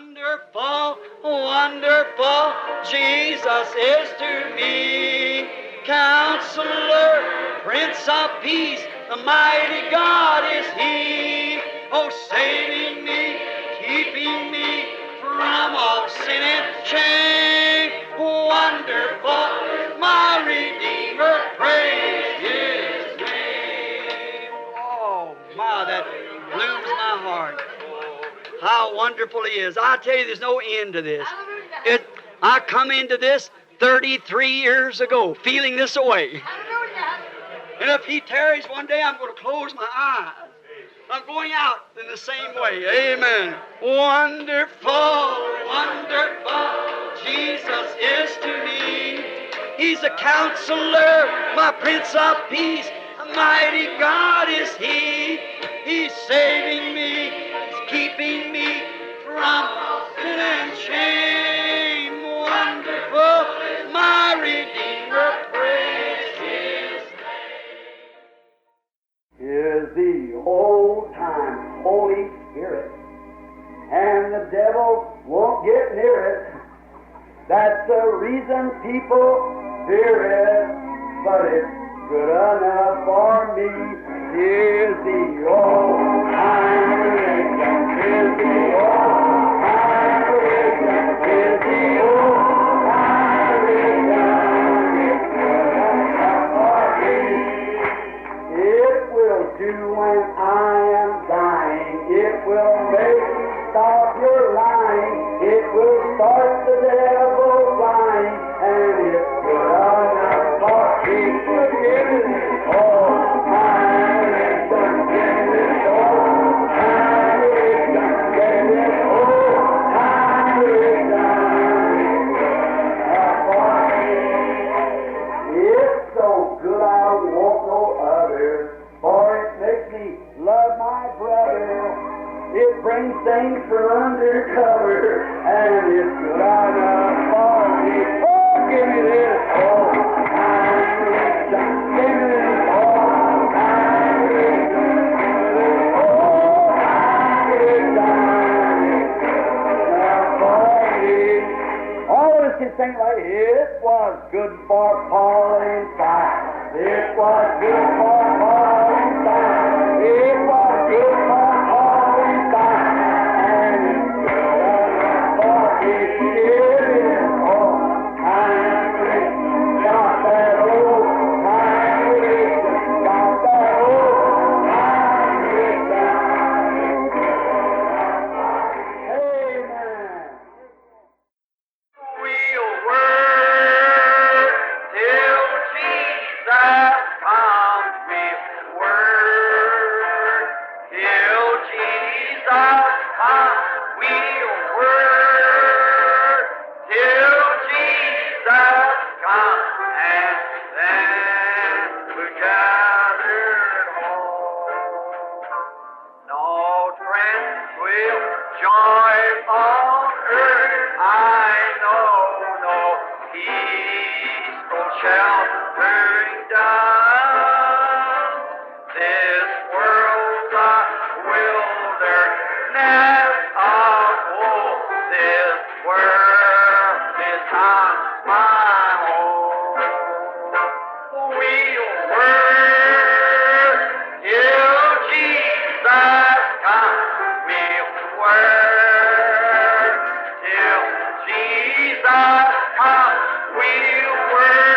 Wonderful, wonderful, Jesus is to me. Counselor, Prince of Peace, the mighty God is He. Oh, saving me, keeping me from all sin and shame. Wonderful, my Redeemer, praise His name. Oh, my, that blooms my heart. How wonderful He is. I tell you, there's no end to this. I come into this 33 years ago, feeling this way. And if He tarries one day, I'm going to close my eyes. I'm going out in the same way. Amen. Wonderful, wonderful, Jesus is to me. He's a counselor, my Prince of Peace. A mighty God is He. He's saving me. He's keeping me from sin and shame. Wonderful, my Redeemer, praise His name. Is the old-time Holy Spirit, and the devil won't get near it. That's the reason people fear it, but it's good enough for me. Here's the old-time religion, here's the old-time religion, here's the old-time religion. It's good enough for me. It will do when I am dying. It will make you stop your lying. It will start the devil flying. And it's good enough for people. Give it all time. Give it all time. Give it all time. It's good enough for me. It's so good I won't know other. For it makes me love my brother. It brings things from undercover, and it's good enough for me. Oh, give me this all time. Give me this all time. Give me this all time. It's good enough for me. All of us can sing like, it was good for Paul and Silas. It was good for Paul and Silas. It was good for Paul and Silas. And it's good enough for me. It is all time religion. Got that old time religion. Got that old time religion. Amen. We'll work till Jesus comes. We'll work till Jesus comes. We'll work till Jesus comes, and then we'll gather home. No friends will join on earth, I know, no peaceful sheltering down. This world's a wilderness of woe. This world is not my home. We'll work till Jesus comes. We'll work till Jesus comes. We'll work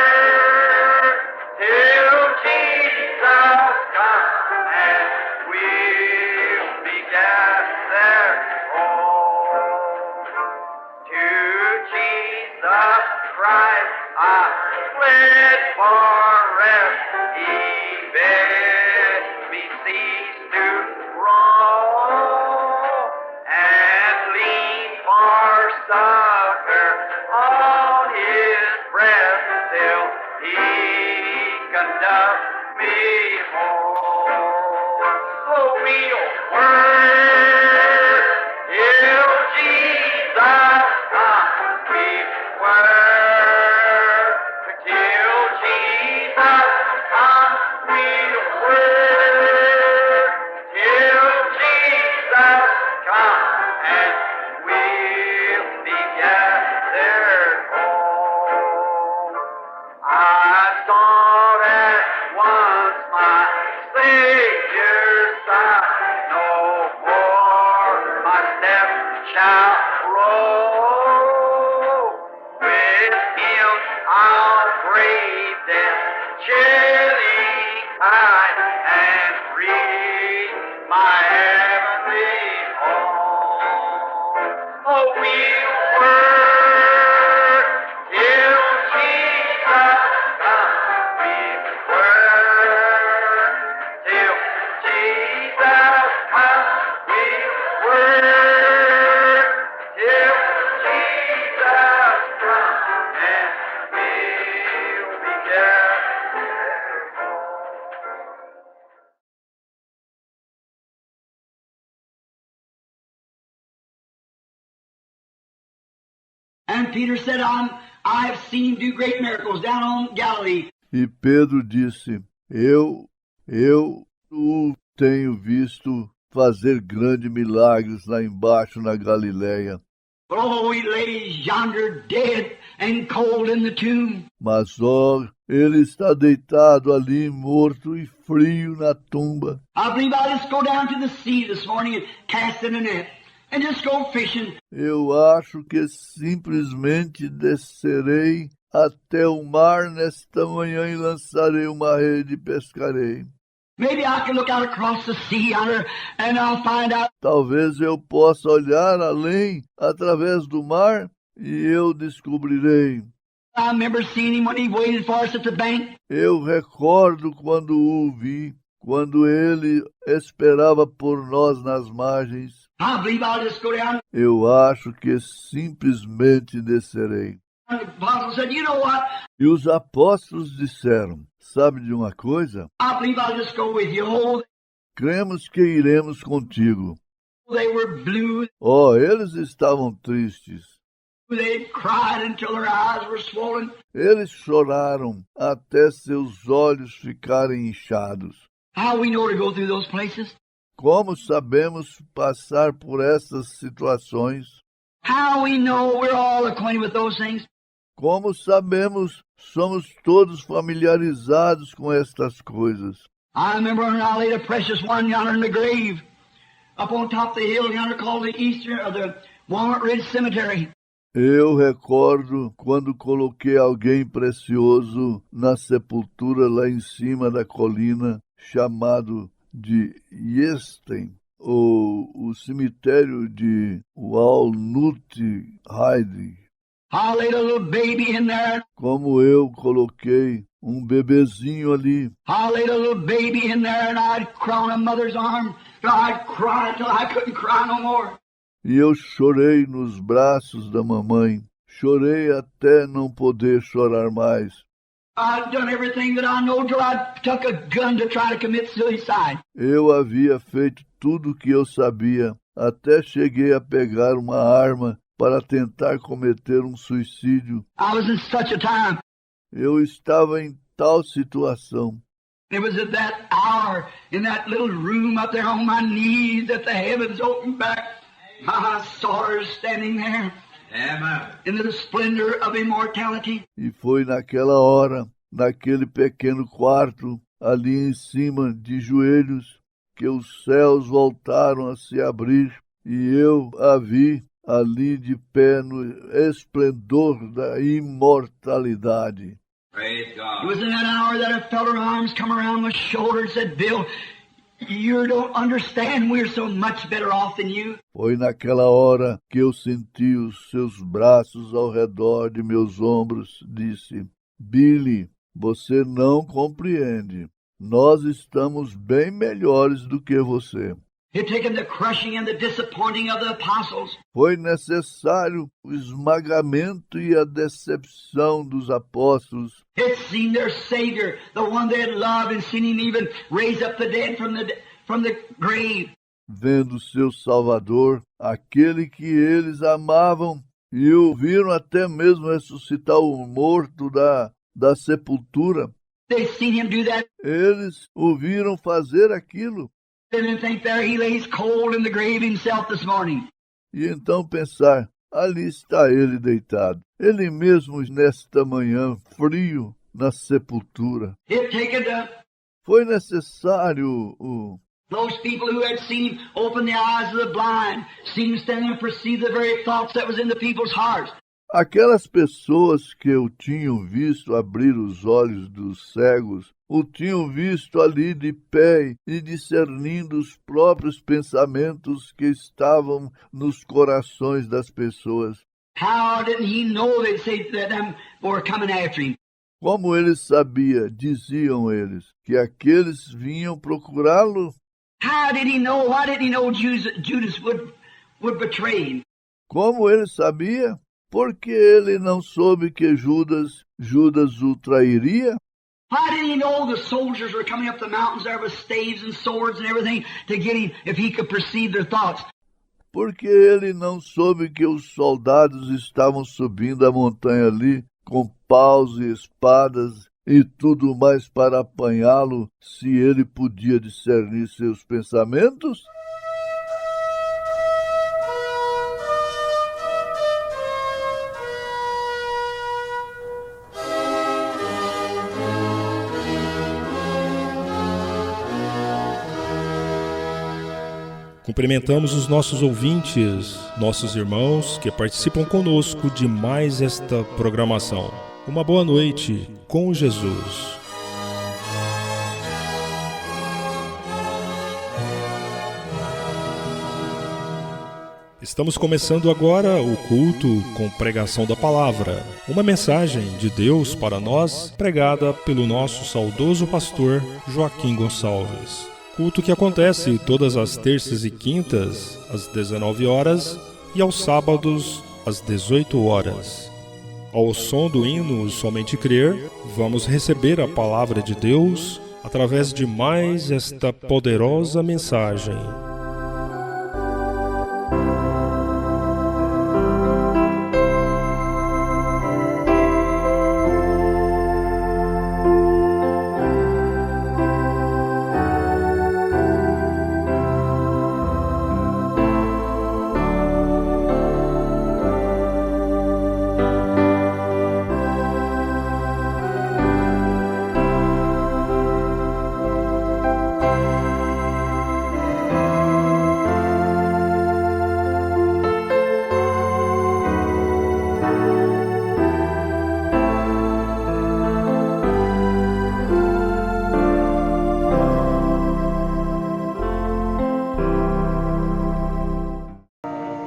till Jesus comes, and we'll be gathered home. To Jesus Christ I fled for rest. He bid me cease to roam, and shall roll. With him I'll brave death, chilling tide, and reach my heavenly home. Oh, we'll work till Jesus comes. We'll work till Jesus comes. We'll work till Jesus comes, and we'll be there. And Peter said, I've seen him do great miracles down on Galilee. E Pedro disse, eu o tenho visto fazer grandes milagres lá embaixo na Galileia. But oh, he lays yonder dead and cold in the tomb. Mas, ó, ele está deitado ali, morto e frio na tumba. I believe I'll just go down to the sea this morning and cast in a net and just go fishing. Eu acho que simplesmente descerei até o mar nesta manhã e lançarei uma rede e pescarei. Maybe I can look out across the sea yonder and I'll find out. Talvez eu possa olhar além, através do mar, e eu descobrirei. I remember seeing him when he waited for us at the bank. Eu recordo quando o vi, quando ele esperava por nós nas margens. I believe I'll just go down. Eu acho que simplesmente descerei. And the apostle said, you know what? E os apóstolos disseram, sabe de uma coisa? I believe I'll just go with you. Oh, Cremos que iremos contigo. they were blue. Oh, eles estavam tristes. They cried until their eyes were swollen. Eles choraram até seus olhos ficarem inchados. How we know to go through those places? Como sabemos passar por essas situações? How we know we're all acquainted with those things? Como sabemos, somos todos familiarizados com estas coisas. I remember when I laid a precious one yonder in the grave, up on top of the hill yonder called the Eastern or the Walnut Ridge Cemetery. Eu recordo quando coloquei alguém precioso na sepultura lá em cima da colina, chamado de Yesten, ou o cemitério de Walnut Ridge. I laid a little baby in there. Como eu coloquei bebezinho ali. I laid a little baby in there and I'd cry on a mother's arm. I'd cry until I couldn't cry no more. E eu chorei nos braços da mamãe. Chorei até não poder chorar mais. I'd done everything that I know till I took a gun to try to commit suicide. Eu havia feito tudo o que eu sabia. Até cheguei a pegar uma arma para tentar cometer um suicídio. I was in such a time. Eu estava em tal situação. It was at that hour, in that little room up there on my knees, that the heavens opened back. I saw her standing there. Amen. In the splendor of immortality. E foi naquela hora, naquele pequeno quarto, ali em cima, de joelhos, que os céus voltaram a se abrir, e eu a vi ali de pé no esplendor da imortalidade. Praise God. It was in that hour that I felt her arms come around my shoulder and said, Bill, you don't understand, we're so much better off than you. Foi naquela hora que eu senti os seus braços ao redor de meus ombros. Disse, Billy, você não compreende. Nós estamos bem melhores do que você. It taken the crushing and the disappointing of the apostles. Foi necessário o esmagamento e a decepção dos apóstolos. It seen their Savior, the one they had loved, and seen him even raise up the dead from the grave. Vendo seu Salvador, aquele que eles amavam, e o viram até mesmo ressuscitar o morto da sepultura. They seen him do that. Eles o viram fazer aquilo. And think there he lays cold in the grave himself this morning. E então pensar, ali está ele deitado. Ele mesmo nesta manhã, frio, na sepultura. It taken the Foi necessário Those people who had seen him open the eyes of the blind, seen him stand and perceive the very thoughts that was in the people's hearts. Aquelas pessoas que o tinham visto abrir os olhos dos cegos, o tinham visto ali de pé e discernindo os próprios pensamentos que estavam nos corações das pessoas. How didn't he know they'd say that them were coming after him? Como ele sabia, diziam eles, que aqueles vinham procurá-lo? How did he know? Why didn't he know Judas would betray him? Como ele sabia? Porque ele não soube que Judas o trairia? Why didn't he know the soldiers were coming up the mountains there with staves and swords and everything to get him if he could perceive their thoughts? Porque ele não soube que os soldados estavam subindo a montanha ali com paus e espadas e tudo mais para apanhá-lo, se ele podia discernir seus pensamentos? Cumprimentamos os nossos ouvintes, nossos irmãos que participam conosco de mais esta programação. Uma boa noite com Jesus. Estamos começando agora o culto com pregação da palavra, uma mensagem de Deus para nós, pregada pelo nosso saudoso pastor Joaquim Gonçalves. Culto que acontece todas as terças e quintas, às 19 horas, e aos sábados, às 18 horas. Ao som do hino Somente Crer, vamos receber a palavra de Deus através de mais esta poderosa mensagem.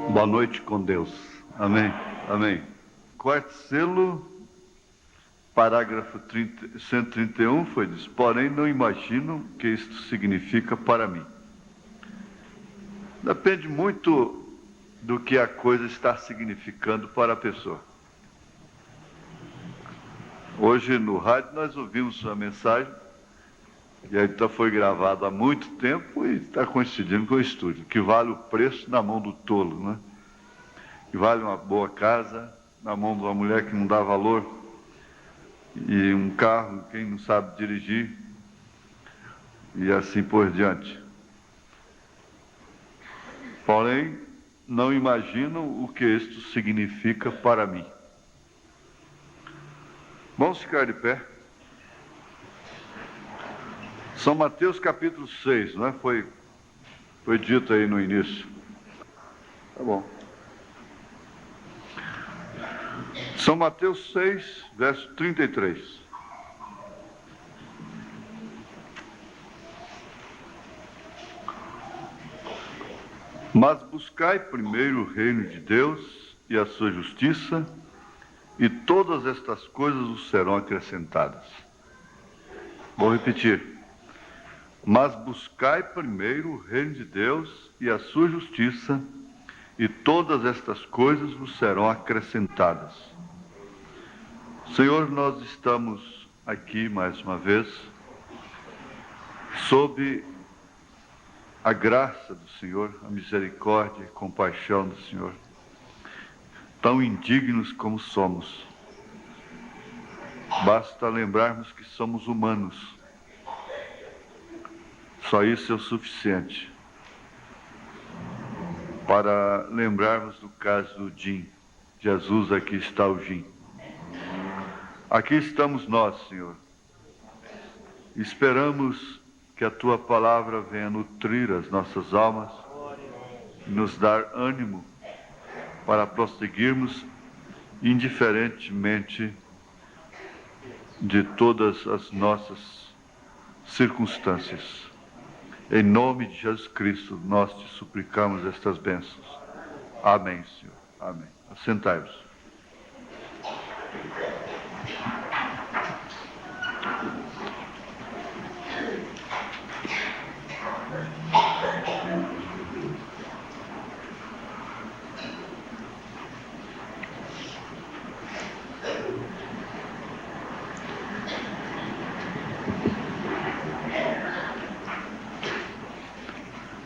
Boa noite com Deus. Amém. Amém. Quarto selo, parágrafo 131 foi dito: porém não imagino o que isto significa para mim. Depende muito do que a coisa está significando para a pessoa. Hoje no rádio nós ouvimos uma mensagem e aí foi gravado há muito tempo e está coincidindo com o estúdio, que vale o preço na mão do tolo, né? Que vale uma boa casa na mão de uma mulher que não dá valor, e um carro quem não sabe dirigir, e assim por diante. Porém, não imagino o que isto significa para mim. Vamos ficar de pé. São Mateus capítulo 6, não é? Foi dito aí no início. Tá bom. São Mateus 6, verso 33. Mas buscai primeiro o reino de Deus e a sua justiça, e todas estas coisas vos serão acrescentadas. Vou repetir. Mas buscai primeiro o reino de Deus e a sua justiça, e todas estas coisas vos serão acrescentadas. Senhor, nós estamos aqui mais uma vez, sob a graça do Senhor, a misericórdia e compaixão do Senhor, tão indignos como somos. Basta lembrarmos que somos humanos. Só isso é o suficiente para lembrarmos do caso do Jim. Jesus, aqui está o Jim. Aqui estamos nós, Senhor. Esperamos que a Tua palavra venha nutrir as nossas almas e nos dar ânimo para prosseguirmos indiferentemente de todas as nossas circunstâncias. Em nome de Jesus Cristo, nós te suplicamos estas bênçãos. Amém, Senhor. Amém. Assentai-vos.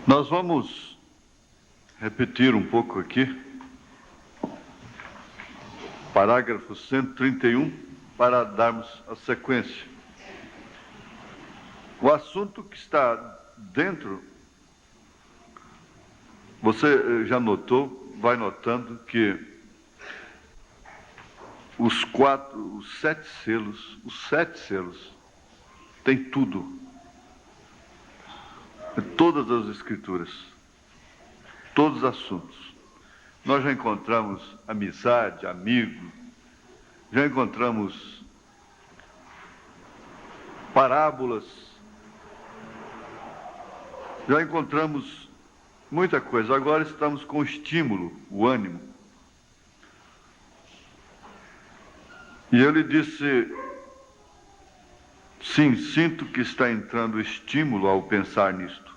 Nós vamos repetir um pouco aqui, parágrafo 131, para darmos a sequência. O assunto que está dentro, você já notou, vai notando que os 7 selos, tem tudo. Todas as Escrituras, todos os assuntos. Nós já encontramos amizade, amigo, já encontramos parábolas, já encontramos muita coisa. Agora estamos com o estímulo, o ânimo. E ele disse: sim, sinto que está entrando estímulo ao pensar nisto.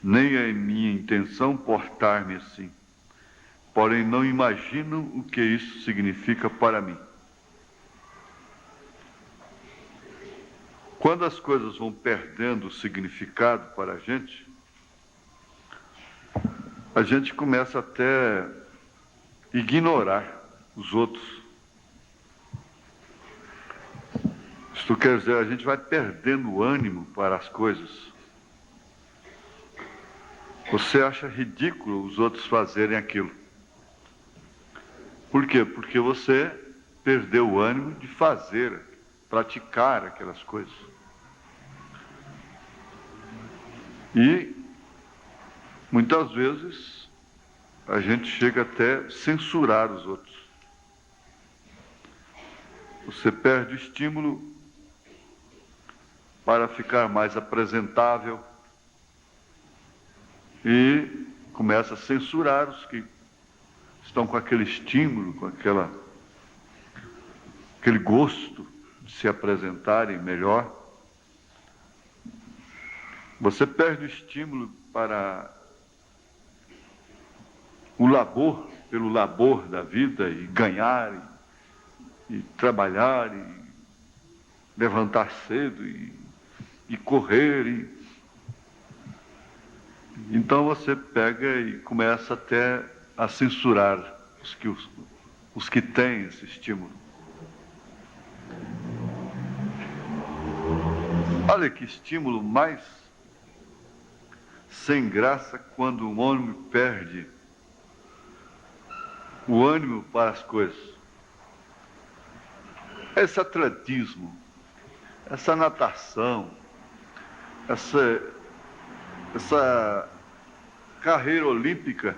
Nem é minha intenção portar-me assim. Porém, não imagino o que isso significa para mim. Quando as coisas vão perdendo o significado para a gente começa até a ignorar os outros. Isto quer dizer, a gente vai perdendo o ânimo para as coisas. Você acha ridículo os outros fazerem aquilo. Por quê? Porque você perdeu o ânimo de fazer, praticar aquelas coisas. E, muitas vezes, a gente chega até a censurar os outros. Você perde o estímulo para ficar mais apresentável e começa a censurar os que estão com aquele estímulo, com aquele gosto de se apresentarem melhor. Você perde o estímulo para o labor, pelo labor da vida, e ganhar, e trabalhar, e levantar cedo, e correr. Então você pega e começa até a censurar os que têm esse estímulo. Olha que estímulo mais sem graça quando um homem perde o ânimo para as coisas. Esse atletismo, essa natação, essa carreira olímpica,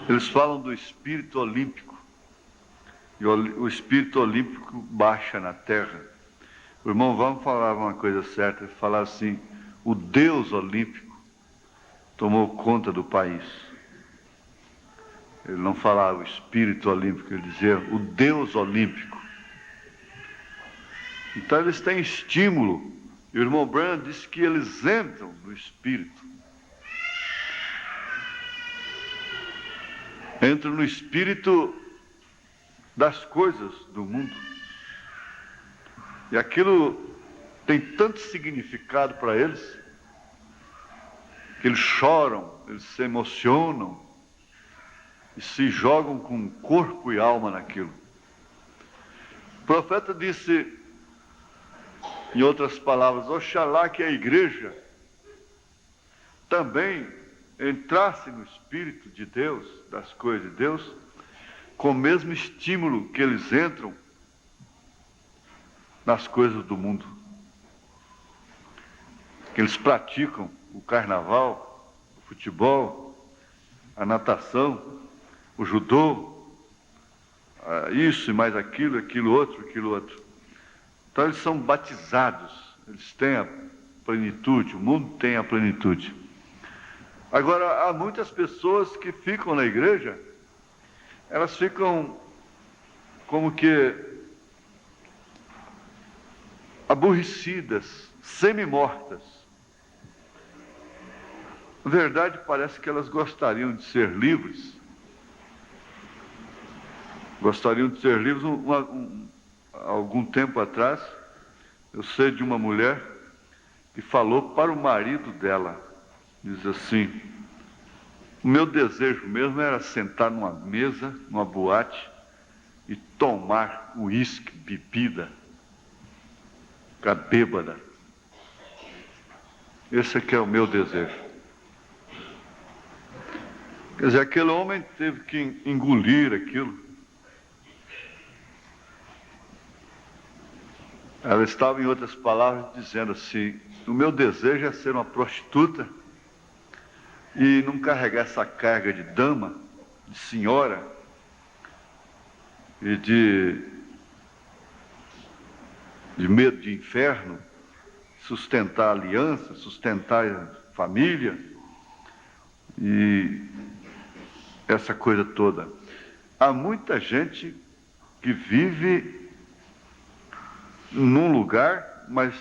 eles falam do espírito olímpico, e o espírito olímpico baixa na terra. Irmão, vamos falar uma coisa certa, falar assim: o Deus olímpico tomou conta do país. Ele não falava o espírito olímpico, ele dizia o Deus olímpico. Então eles têm estímulo. E o irmão Branham disse que eles entram no espírito. Entram no espírito das coisas do mundo. E aquilo tem tanto significado para eles, que eles choram, eles se emocionam e se jogam com corpo e alma naquilo. O profeta disse, em outras palavras, oxalá que a igreja também entrasse no Espírito de Deus, das coisas de Deus, com o mesmo estímulo que eles entram nas coisas do mundo. que eles praticam o carnaval, o futebol, a natação, o judô, isso e mais aquilo, aquilo outro. Então eles são batizados, eles têm a plenitude, o mundo tem a plenitude. Agora, há muitas pessoas que ficam na igreja, elas ficam como que aborrecidas, semi-mortas. Na verdade, parece que elas gostariam de ser livres. Gostariam de ser livres. Algum tempo atrás, eu sei de uma mulher que falou para o marido dela, diz assim: o meu desejo mesmo era sentar numa mesa, numa boate, e tomar uísque, bebida, ficar bêbada. Esse aqui é o meu desejo. Quer dizer, aquele homem teve que engolir aquilo. Ela estava, em outras palavras, dizendo assim: o meu desejo é ser uma prostituta e não carregar essa carga de dama, de senhora, e de medo de inferno, sustentar a aliança, sustentar a família e essa coisa toda. Há muita gente que vive num lugar, mas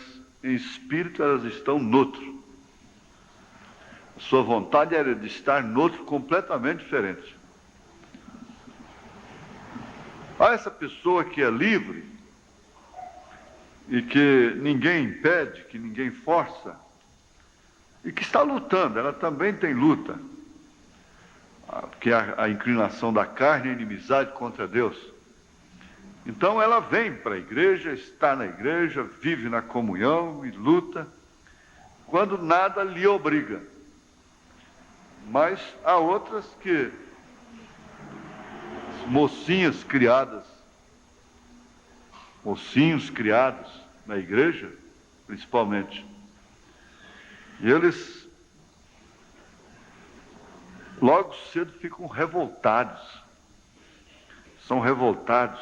em espírito elas estão noutro. A sua vontade era de estar noutro completamente diferente. Há essa pessoa que é livre e que ninguém impede, que ninguém força, e que está lutando, ela também tem luta, porque a inclinação da carne é inimizade contra Deus. Então ela vem para a igreja, está na igreja, vive na comunhão e luta, quando nada lhe obriga. Mas há outras que, mocinhos criados na igreja, principalmente, e eles logo cedo ficam revoltados. São revoltados.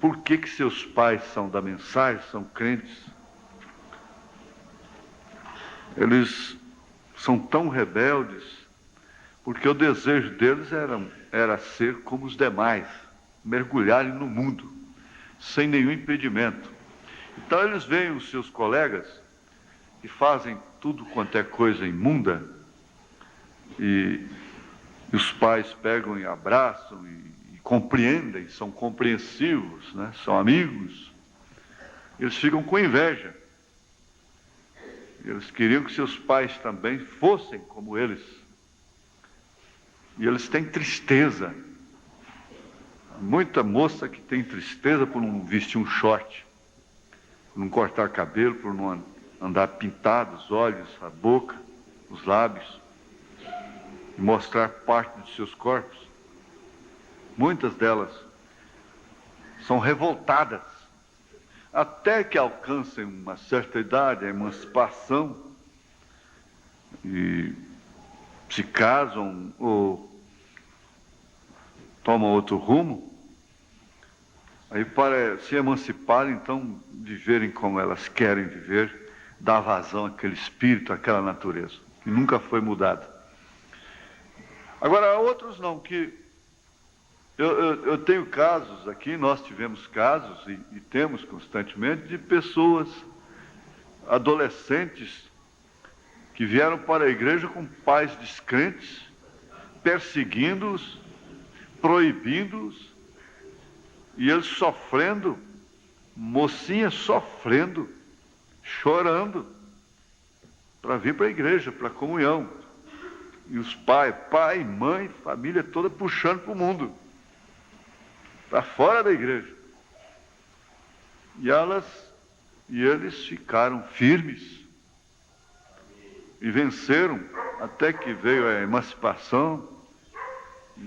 Por que seus pais são da mensagem, são crentes? Eles são tão rebeldes, porque o desejo deles era ser como os demais, mergulharem no mundo, sem nenhum impedimento. Então eles veem os seus colegas que fazem tudo quanto é coisa imunda, e os pais pegam e abraçam e compreendem, são compreensivos, né? São amigos. Eles ficam com inveja. Eles queriam que seus pais também fossem como eles. E eles têm tristeza. Muita moça que tem tristeza por não vestir um short, por não cortar cabelo, por não andar pintado os olhos, a boca, os lábios, e mostrar parte dos seus corpos. Muitas delas são revoltadas, até que alcancem uma certa idade, a emancipação, e se casam ou tomam outro rumo, aí para se emanciparem, então viverem como elas querem viver, dar vazão àquele espírito, àquela natureza, que nunca foi mudada. Agora, há outros não, que eu tenho casos aqui, nós tivemos casos e temos constantemente de pessoas, adolescentes, que vieram para a igreja com pais descrentes, perseguindo-os, proibindo-os, e eles sofrendo, mocinhas sofrendo, chorando, para vir para a igreja, para a comunhão. E os pai, mãe, família toda puxando para o mundo, para fora da igreja. E eles ficaram firmes e venceram, até que veio a emancipação,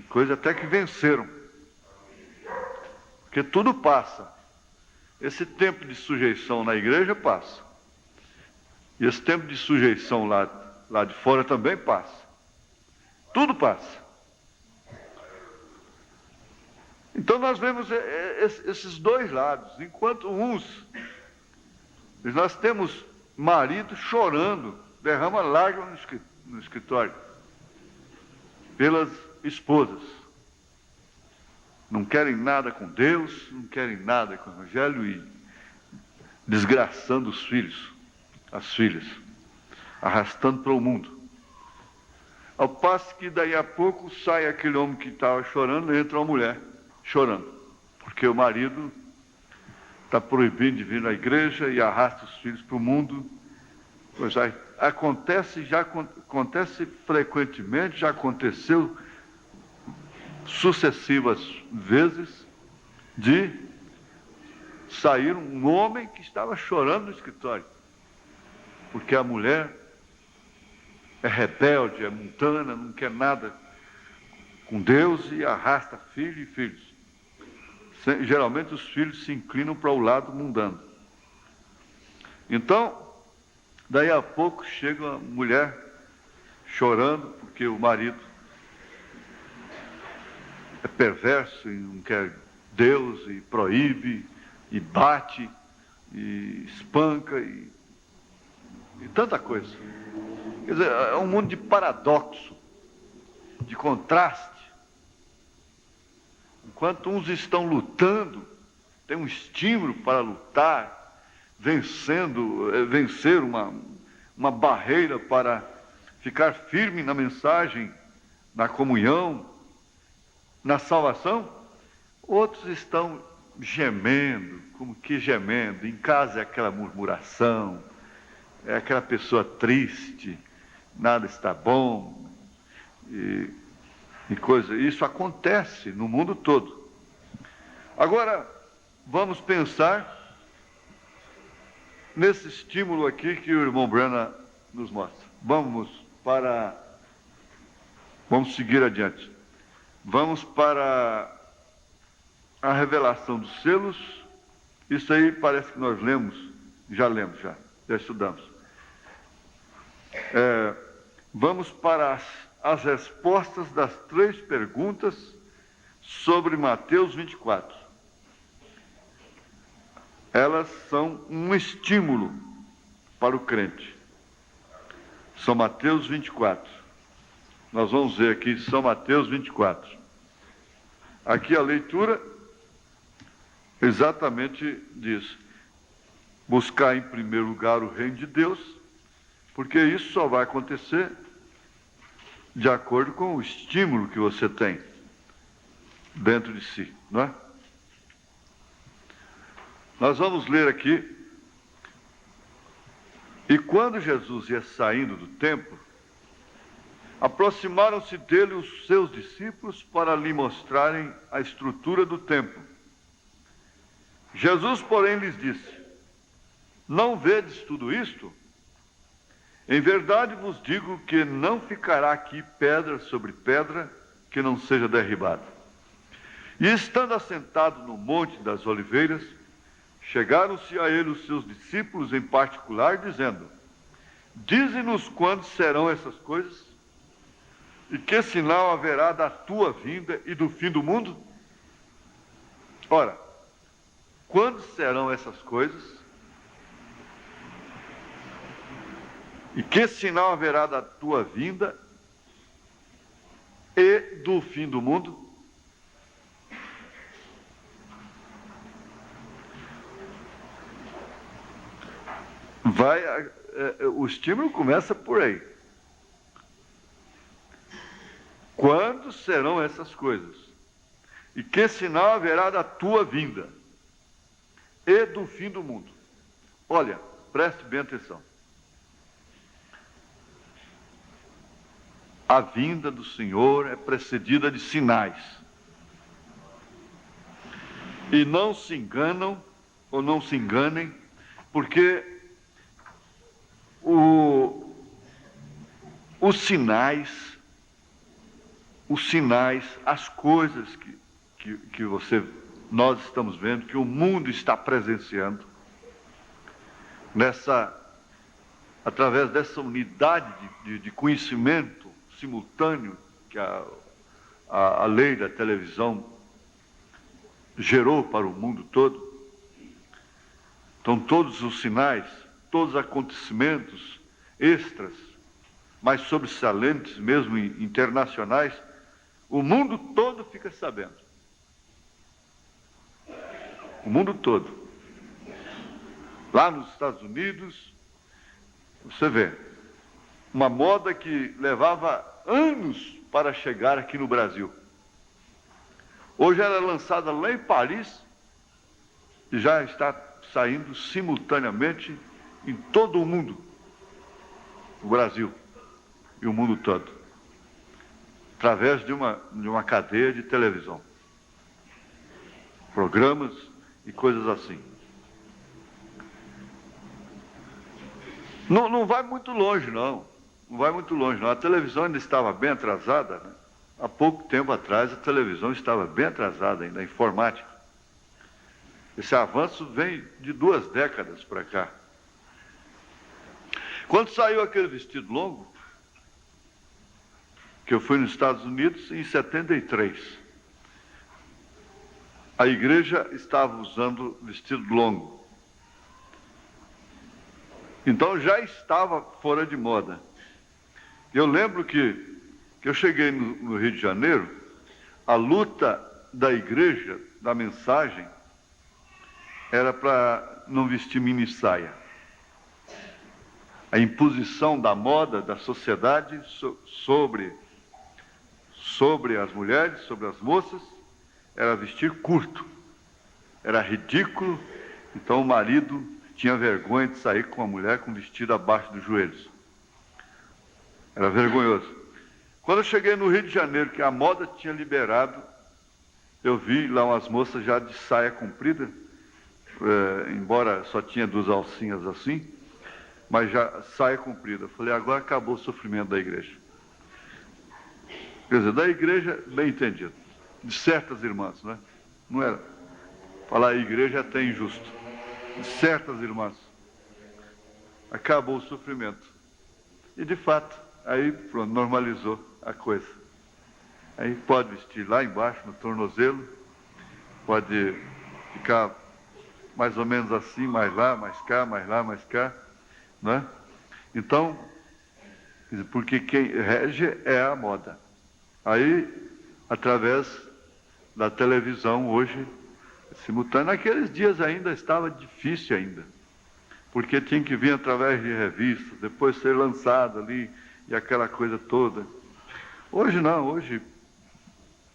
coisa até que venceram. Porque tudo passa. Esse tempo de sujeição na igreja passa. E esse tempo de sujeição lá de fora também passa. Tudo passa. Então nós vemos esses dois lados. Enquanto nós temos marido chorando, derrama lágrimas no escritório, pelas esposas. Não querem nada com Deus, não querem nada com o Evangelho e desgraçando os filhos, as filhas, arrastando para o mundo. Ao passo que daí a pouco sai aquele homem que estava chorando, entra uma mulher chorando, porque o marido está proibindo de vir na igreja e arrasta os filhos para o mundo. Pois acontece frequentemente, já aconteceu sucessivas vezes de sair um homem que estava chorando no escritório, porque a mulher é rebelde, é mundana, não quer nada com Deus e arrasta filho e filhos. Geralmente os filhos se inclinam para o lado mundano. Então, daí a pouco chega a mulher chorando porque o marido é perverso e não quer Deus e proíbe e bate e espanca e tanta coisa. Quer dizer, é um mundo de paradoxo, de contraste. Enquanto uns estão lutando, tem um estímulo para lutar, vencer uma barreira para ficar firme na mensagem, na comunhão, na salvação, outros estão gemendo, como que gemendo, em casa é aquela murmuração, é aquela pessoa triste, nada está bom, e coisa. Isso acontece no mundo todo. Agora, vamos pensar nesse estímulo aqui que o irmão Branham nos mostra. Vamos seguir adiante. Vamos para a revelação dos selos. Isso aí parece que nós já estudamos. Vamos para as respostas das 3 perguntas sobre Mateus 24. Elas são um estímulo para o crente. São Mateus 24. Nós vamos ver aqui São Mateus 24. Aqui a leitura exatamente diz: buscar em primeiro lugar o reino de Deus, porque isso só vai acontecer de acordo com o estímulo que você tem dentro de si, não é? Nós vamos ler aqui. E quando Jesus ia saindo do templo, aproximaram-se dele os seus discípulos para lhe mostrarem a estrutura do templo. Jesus, porém, lhes disse: não vedes tudo isto? Em verdade vos digo que não ficará aqui pedra sobre pedra que não seja derribada. E estando assentado no Monte das Oliveiras, chegaram-se a ele os seus discípulos em particular, dizendo: dize-nos quando serão essas coisas? E que sinal haverá da tua vinda e do fim do mundo? Ora, quando serão essas coisas? E que sinal haverá da tua vinda e do fim do mundo? O estímulo começa por aí. Quando serão essas coisas? E que sinal haverá da tua vinda e do fim do mundo? Olha, preste bem atenção. A vinda do Senhor é precedida de sinais. E não se enganam, ou não se enganem, porque os sinais, as coisas que nós estamos vendo, que o mundo está presenciando, nessa através dessa unidade de conhecimento simultâneo que a lei da televisão gerou para o mundo todo. Então, todos os sinais, todos os acontecimentos extras, mais sobressalentes, mesmo internacionais, o mundo todo fica sabendo. O mundo todo. Lá nos Estados Unidos, você vê, uma moda que levava anos para chegar aqui no Brasil. Hoje ela é lançada lá em Paris e já está saindo simultaneamente em todo o mundo, o Brasil e o mundo todo, através de uma cadeia de televisão, programas e coisas assim. Não vai muito longe, não. Não vai muito longe, não. A televisão ainda estava bem atrasada, né? Há pouco tempo atrás a televisão estava bem atrasada ainda, a informática. Esse avanço vem de 2 décadas para cá. Quando saiu aquele vestido longo, que eu fui nos Estados Unidos em 73, a igreja estava usando vestido longo. Então já estava fora de moda. Eu lembro que eu cheguei no Rio de Janeiro, a luta da igreja, da mensagem, era para não vestir mini saia. A imposição da moda, da sociedade sobre as mulheres, sobre as moças, era vestir curto. Era ridículo, então o marido tinha vergonha de sair com a mulher com vestido abaixo dos joelhos. Era vergonhoso. Quando eu cheguei no Rio de Janeiro, que a moda tinha liberado, eu vi lá umas moças já de saia comprida, embora só tinha 2 alcinhas assim, mas já saia comprida. Eu falei, agora acabou o sofrimento da igreja. Quer dizer, da igreja, bem entendido, de certas irmãs, né? Não era. Falar igreja é até injusto. De certas irmãs. Acabou o sofrimento. E de fato, aí pronto, normalizou a coisa. Aí pode vestir lá embaixo, no tornozelo, pode ficar mais ou menos assim, mais lá, mais cá, mais lá, mais cá, né? Então, porque quem rege é a moda. Aí, através da televisão hoje, simultâneo, naqueles dias ainda estava difícil ainda, porque tinha que vir através de revistas, depois ser lançado ali, e aquela coisa toda. Hoje não, hoje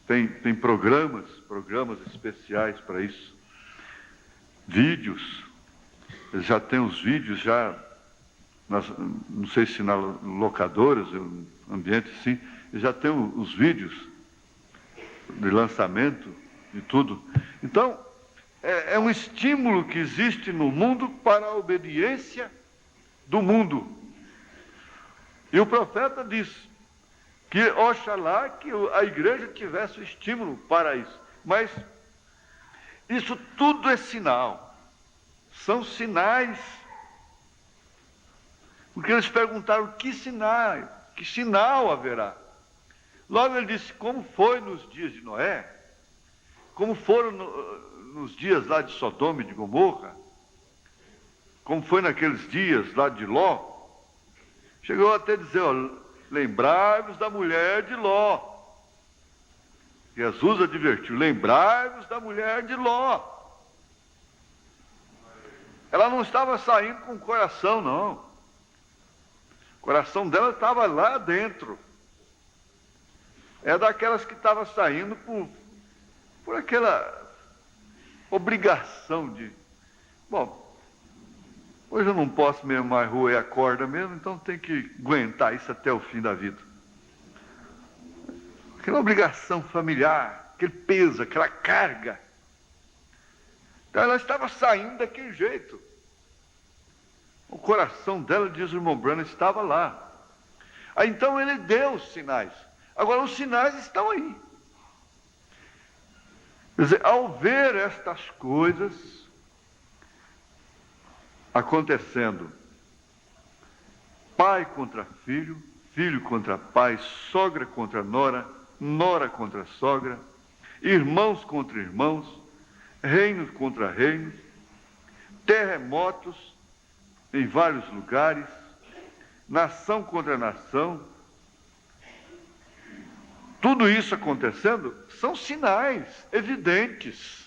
tem programas especiais para isso. Vídeos, eles já têm os vídeos já, não sei se na locadoras, ambiente assim, eles já têm os vídeos de lançamento e tudo. Então, é um estímulo que existe no mundo para a obediência do mundo. E o profeta diz que oxalá que a igreja tivesse o estímulo para isso. Mas isso tudo é sinal. São sinais. Porque eles perguntaram que sinal haverá? Logo ele disse, como foi nos dias de Noé, como foram nos dias lá de Sodoma e de Gomorra, como foi naqueles dias lá de Ló. Chegou até a dizer, lembrai-vos da mulher de Ló. Jesus advertiu, lembrai-vos da mulher de Ló. Ela não estava saindo com o coração, não. O coração dela estava lá dentro. É daquelas que estava saindo por aquela obrigação de... Bom, hoje eu não posso mesmo mais roer a corda mesmo, então tem que aguentar isso até o fim da vida. Aquela obrigação familiar, aquele peso, aquela carga. Então ela estava saindo daquele jeito. O coração dela, diz o irmão Branham, estava lá. Aí então ele deu os sinais. Agora os sinais estão aí. Quer dizer, ao ver estas coisas acontecendo, pai contra filho, filho contra pai, sogra contra nora, nora contra sogra, irmãos contra irmãos, reinos contra reinos, terremotos em vários lugares, nação contra nação. Tudo isso acontecendo são sinais evidentes.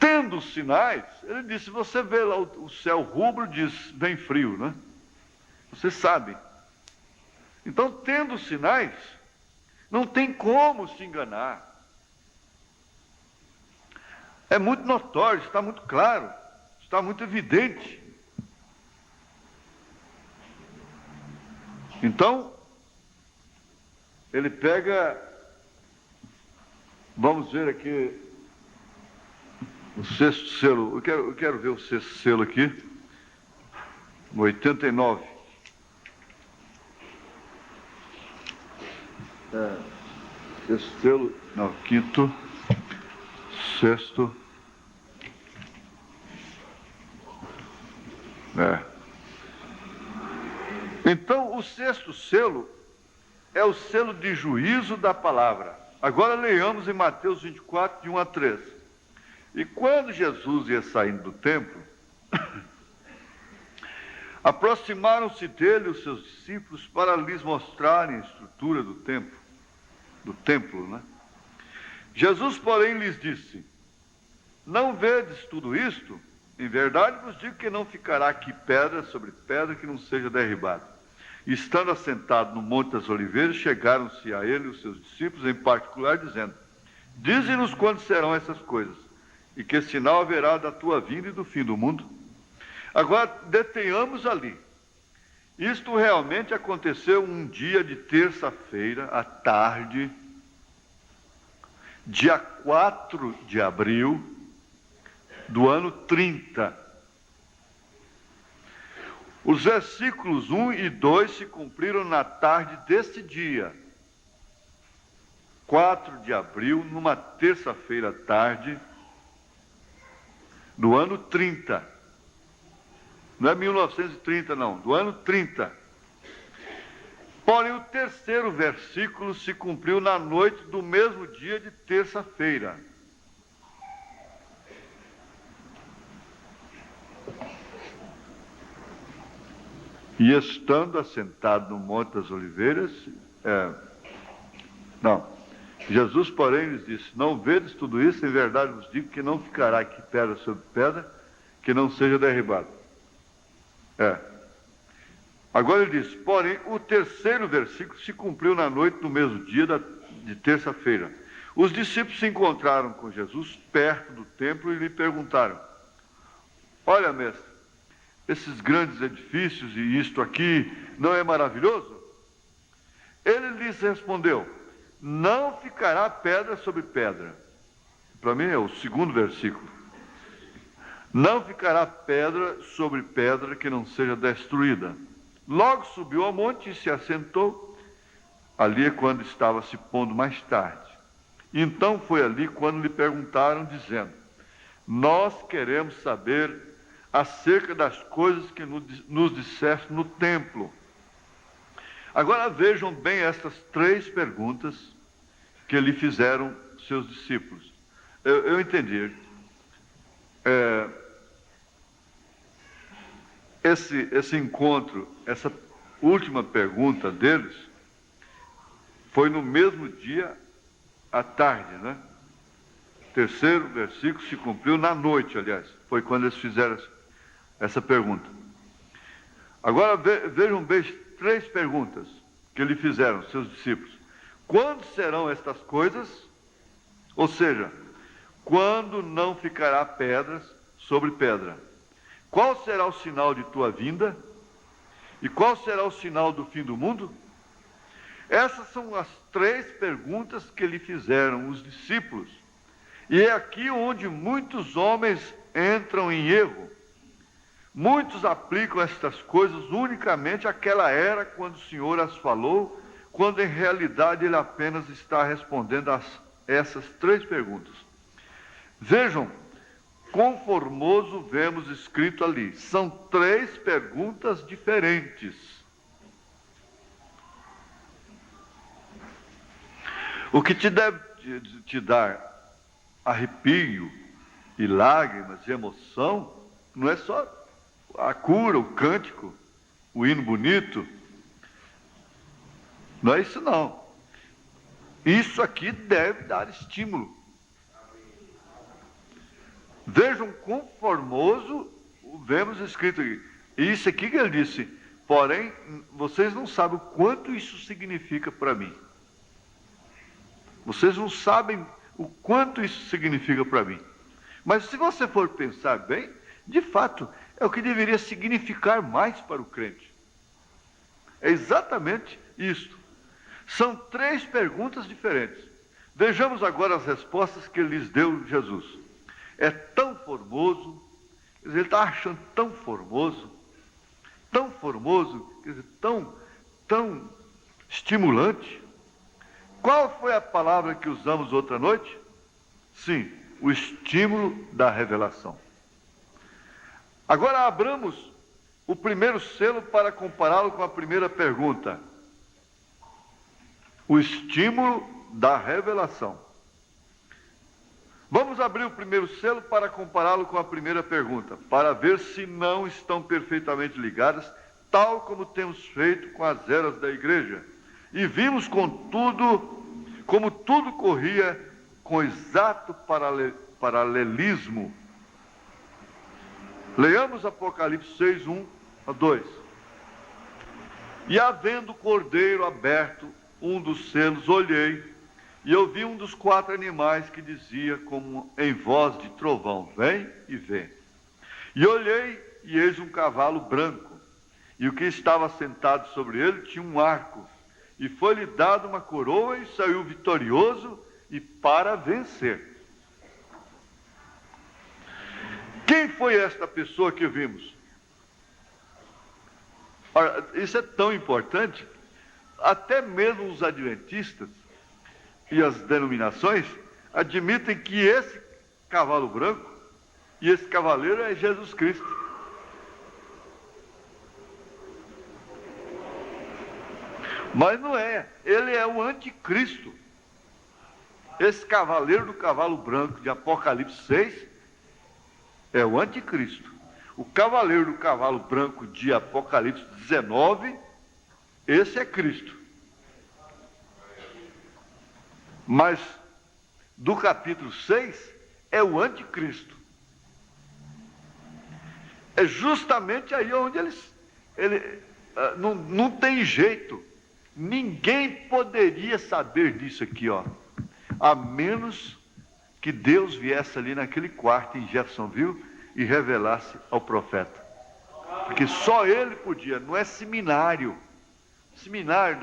Tendo os sinais, ele disse, você vê lá o céu rubro, diz, vem frio, né? Você sabe. Então, tendo os sinais, não tem como se enganar. É muito notório, está muito claro, está muito evidente. Então, ele pega, vamos ver aqui, o sexto selo. Eu quero ver o sexto selo aqui, no 89. Sexto selo, não, quinto, sexto. Então, o sexto selo é o selo de juízo da palavra. Agora leiamos em Mateus 24, de 1 a 3. E quando Jesus ia saindo do templo, aproximaram-se dele os seus discípulos para lhes mostrarem a estrutura do templo, né? Jesus, porém, lhes disse, não vedes tudo isto? Em verdade vos digo que não ficará aqui pedra sobre pedra que não seja derribada. E estando assentado no Monte das Oliveiras, chegaram-se a ele os seus discípulos, em particular, dizendo, dize-nos quando serão essas coisas, e que sinal haverá da tua vinda e do fim do mundo? Agora, detenhamos ali. Isto realmente aconteceu um dia de terça-feira, à tarde, dia 4 de abril do ano 30. Os versículos 1 e 2 se cumpriram na tarde desse dia, 4 de abril, numa terça-feira à tarde, do ano 30. Não é 1930, não, do ano 30. Porém, o terceiro versículo se cumpriu na noite do mesmo dia de terça-feira. E estando assentado no Monte das Oliveiras, Jesus, porém, lhes disse, não vedes tudo isso? Em verdade vos digo que não ficará aqui pedra sobre pedra, que não seja derribada. Agora ele diz, porém, o terceiro versículo se cumpriu na noite do mesmo dia de terça-feira. Os discípulos se encontraram com Jesus perto do templo e lhe perguntaram, olha, mestre, esses grandes edifícios e isto aqui não é maravilhoso? Ele lhes respondeu, não ficará pedra sobre pedra. Para mim é o segundo versículo. Não ficará pedra sobre pedra que não seja destruída. Logo subiu ao monte e se assentou. Ali é quando estava se pondo mais tarde. Então foi ali quando lhe perguntaram, dizendo, nós queremos saber acerca das coisas que nos disseste no templo. Agora vejam bem estas três perguntas que lhe fizeram seus discípulos. Eu entendi. Esse encontro, essa última pergunta deles, foi no mesmo dia à tarde, né? O terceiro versículo se cumpriu na noite, aliás. Foi quando eles fizeram essa pergunta. Agora vejam bem três perguntas que lhe fizeram seus discípulos. Quando serão estas coisas? Ou seja, quando não ficará pedras sobre pedra? Qual será o sinal de tua vinda? E qual será o sinal do fim do mundo? Essas são as três perguntas que lhe fizeram os discípulos. E é aqui onde muitos homens entram em erro. Muitos aplicam estas coisas unicamente àquela era quando o Senhor as falou, quando em realidade Ele apenas está respondendo a essas três perguntas. Vejam, quão formoso vemos escrito ali. São 3 perguntas diferentes. O que te deve te dar arrepio e lágrimas e emoção não é só a cura, o cântico, o hino bonito. Não é isso não. Isso aqui deve dar estímulo. Vejam quão formoso vemos escrito aqui. Isso aqui que ele disse, porém, vocês não sabem o quanto isso significa para mim. Vocês não sabem o quanto isso significa para mim. Mas se você for pensar bem, de fato, é o que deveria significar mais para o crente. É exatamente isto. São 3 perguntas diferentes. Vejamos agora as respostas que lhes deu Jesus. É tão formoso, quer dizer, ele está achando tão formoso, quer dizer, tão estimulante. Qual foi a palavra que usamos outra noite? Sim, o estímulo da revelação. Agora abramos o primeiro selo para compará-lo com a primeira pergunta. O estímulo da revelação. Vamos abrir o primeiro selo para compará-lo com a primeira pergunta, para ver se não estão perfeitamente ligadas, tal como temos feito com as eras da igreja. E vimos, contudo, como tudo corria com exato paralelismo. Leamos Apocalipse 6, 1 a 2. E havendo o cordeiro aberto, um dos selos, olhei, e eu vi um dos 4 animais que dizia como em voz de trovão, vem e vê. E olhei, e eis um cavalo branco, e o que estava sentado sobre ele tinha um arco, e foi-lhe dado uma coroa, e saiu vitorioso, e para vencer. Quem foi esta pessoa que vimos? Ora, isso é tão importante, até mesmo os adventistas e as denominações admitem que esse cavalo branco e esse cavaleiro é Jesus Cristo. Mas não é, ele é o anticristo. Esse cavaleiro do cavalo branco de Apocalipse 6 é o anticristo. O cavaleiro do cavalo branco de Apocalipse 19, esse é Cristo. Mas do capítulo 6 é o anticristo. É justamente aí onde não tem jeito. Ninguém poderia saber disso aqui, ó, a menos que Deus viesse ali naquele quarto em Jeffersonville e revelasse ao profeta. Porque só ele podia, não é seminário. Seminário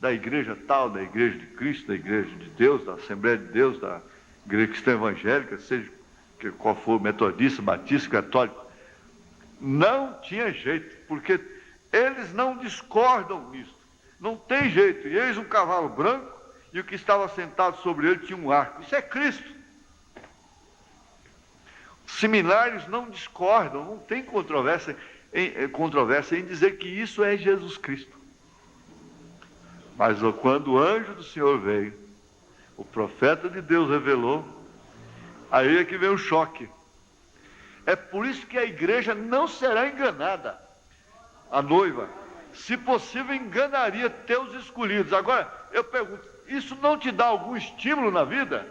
da igreja tal, da igreja de Cristo, da igreja de Deus, da Assembleia de Deus, da igreja cristã evangélica, seja qual for, metodista, batista, católico. Não tinha jeito, porque eles não discordam nisso. Não tem jeito. E eis um cavalo branco, e o que estava sentado sobre ele tinha um arco. Isso é Cristo. Os seminários não discordam, não tem controvérsia em dizer que isso é Jesus Cristo. Mas quando o anjo do Senhor veio, o profeta de Deus revelou, aí é que vem o choque. É por isso que a igreja não será enganada. A noiva, se possível, enganaria teus escolhidos. Agora, eu pergunto, isso não te dá algum estímulo na vida?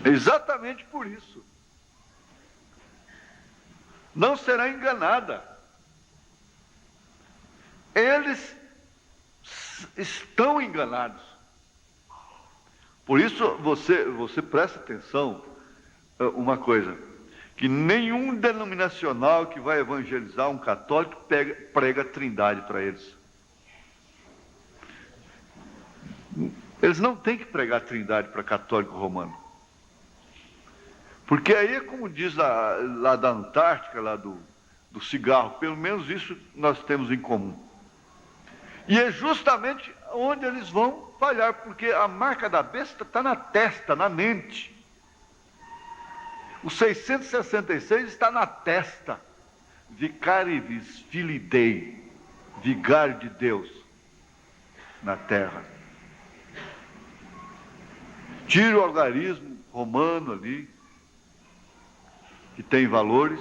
Exatamente por isso. Não será enganada. Eles estão enganados. Por isso, você presta atenção, uma coisa, que nenhum denominacional que vai evangelizar um católico prega a Trindade para eles. Eles não têm que pregar a Trindade para católico romano. Porque aí é como diz lá da Antártica, lá do cigarro, pelo menos isso nós temos em comum. E é justamente onde eles vão falhar, porque a marca da besta está na testa, na mente. O 666 está na testa. Vicarivis Filii Dei, vigário de Deus na terra. Tire o algarismo romano ali, que tem valores,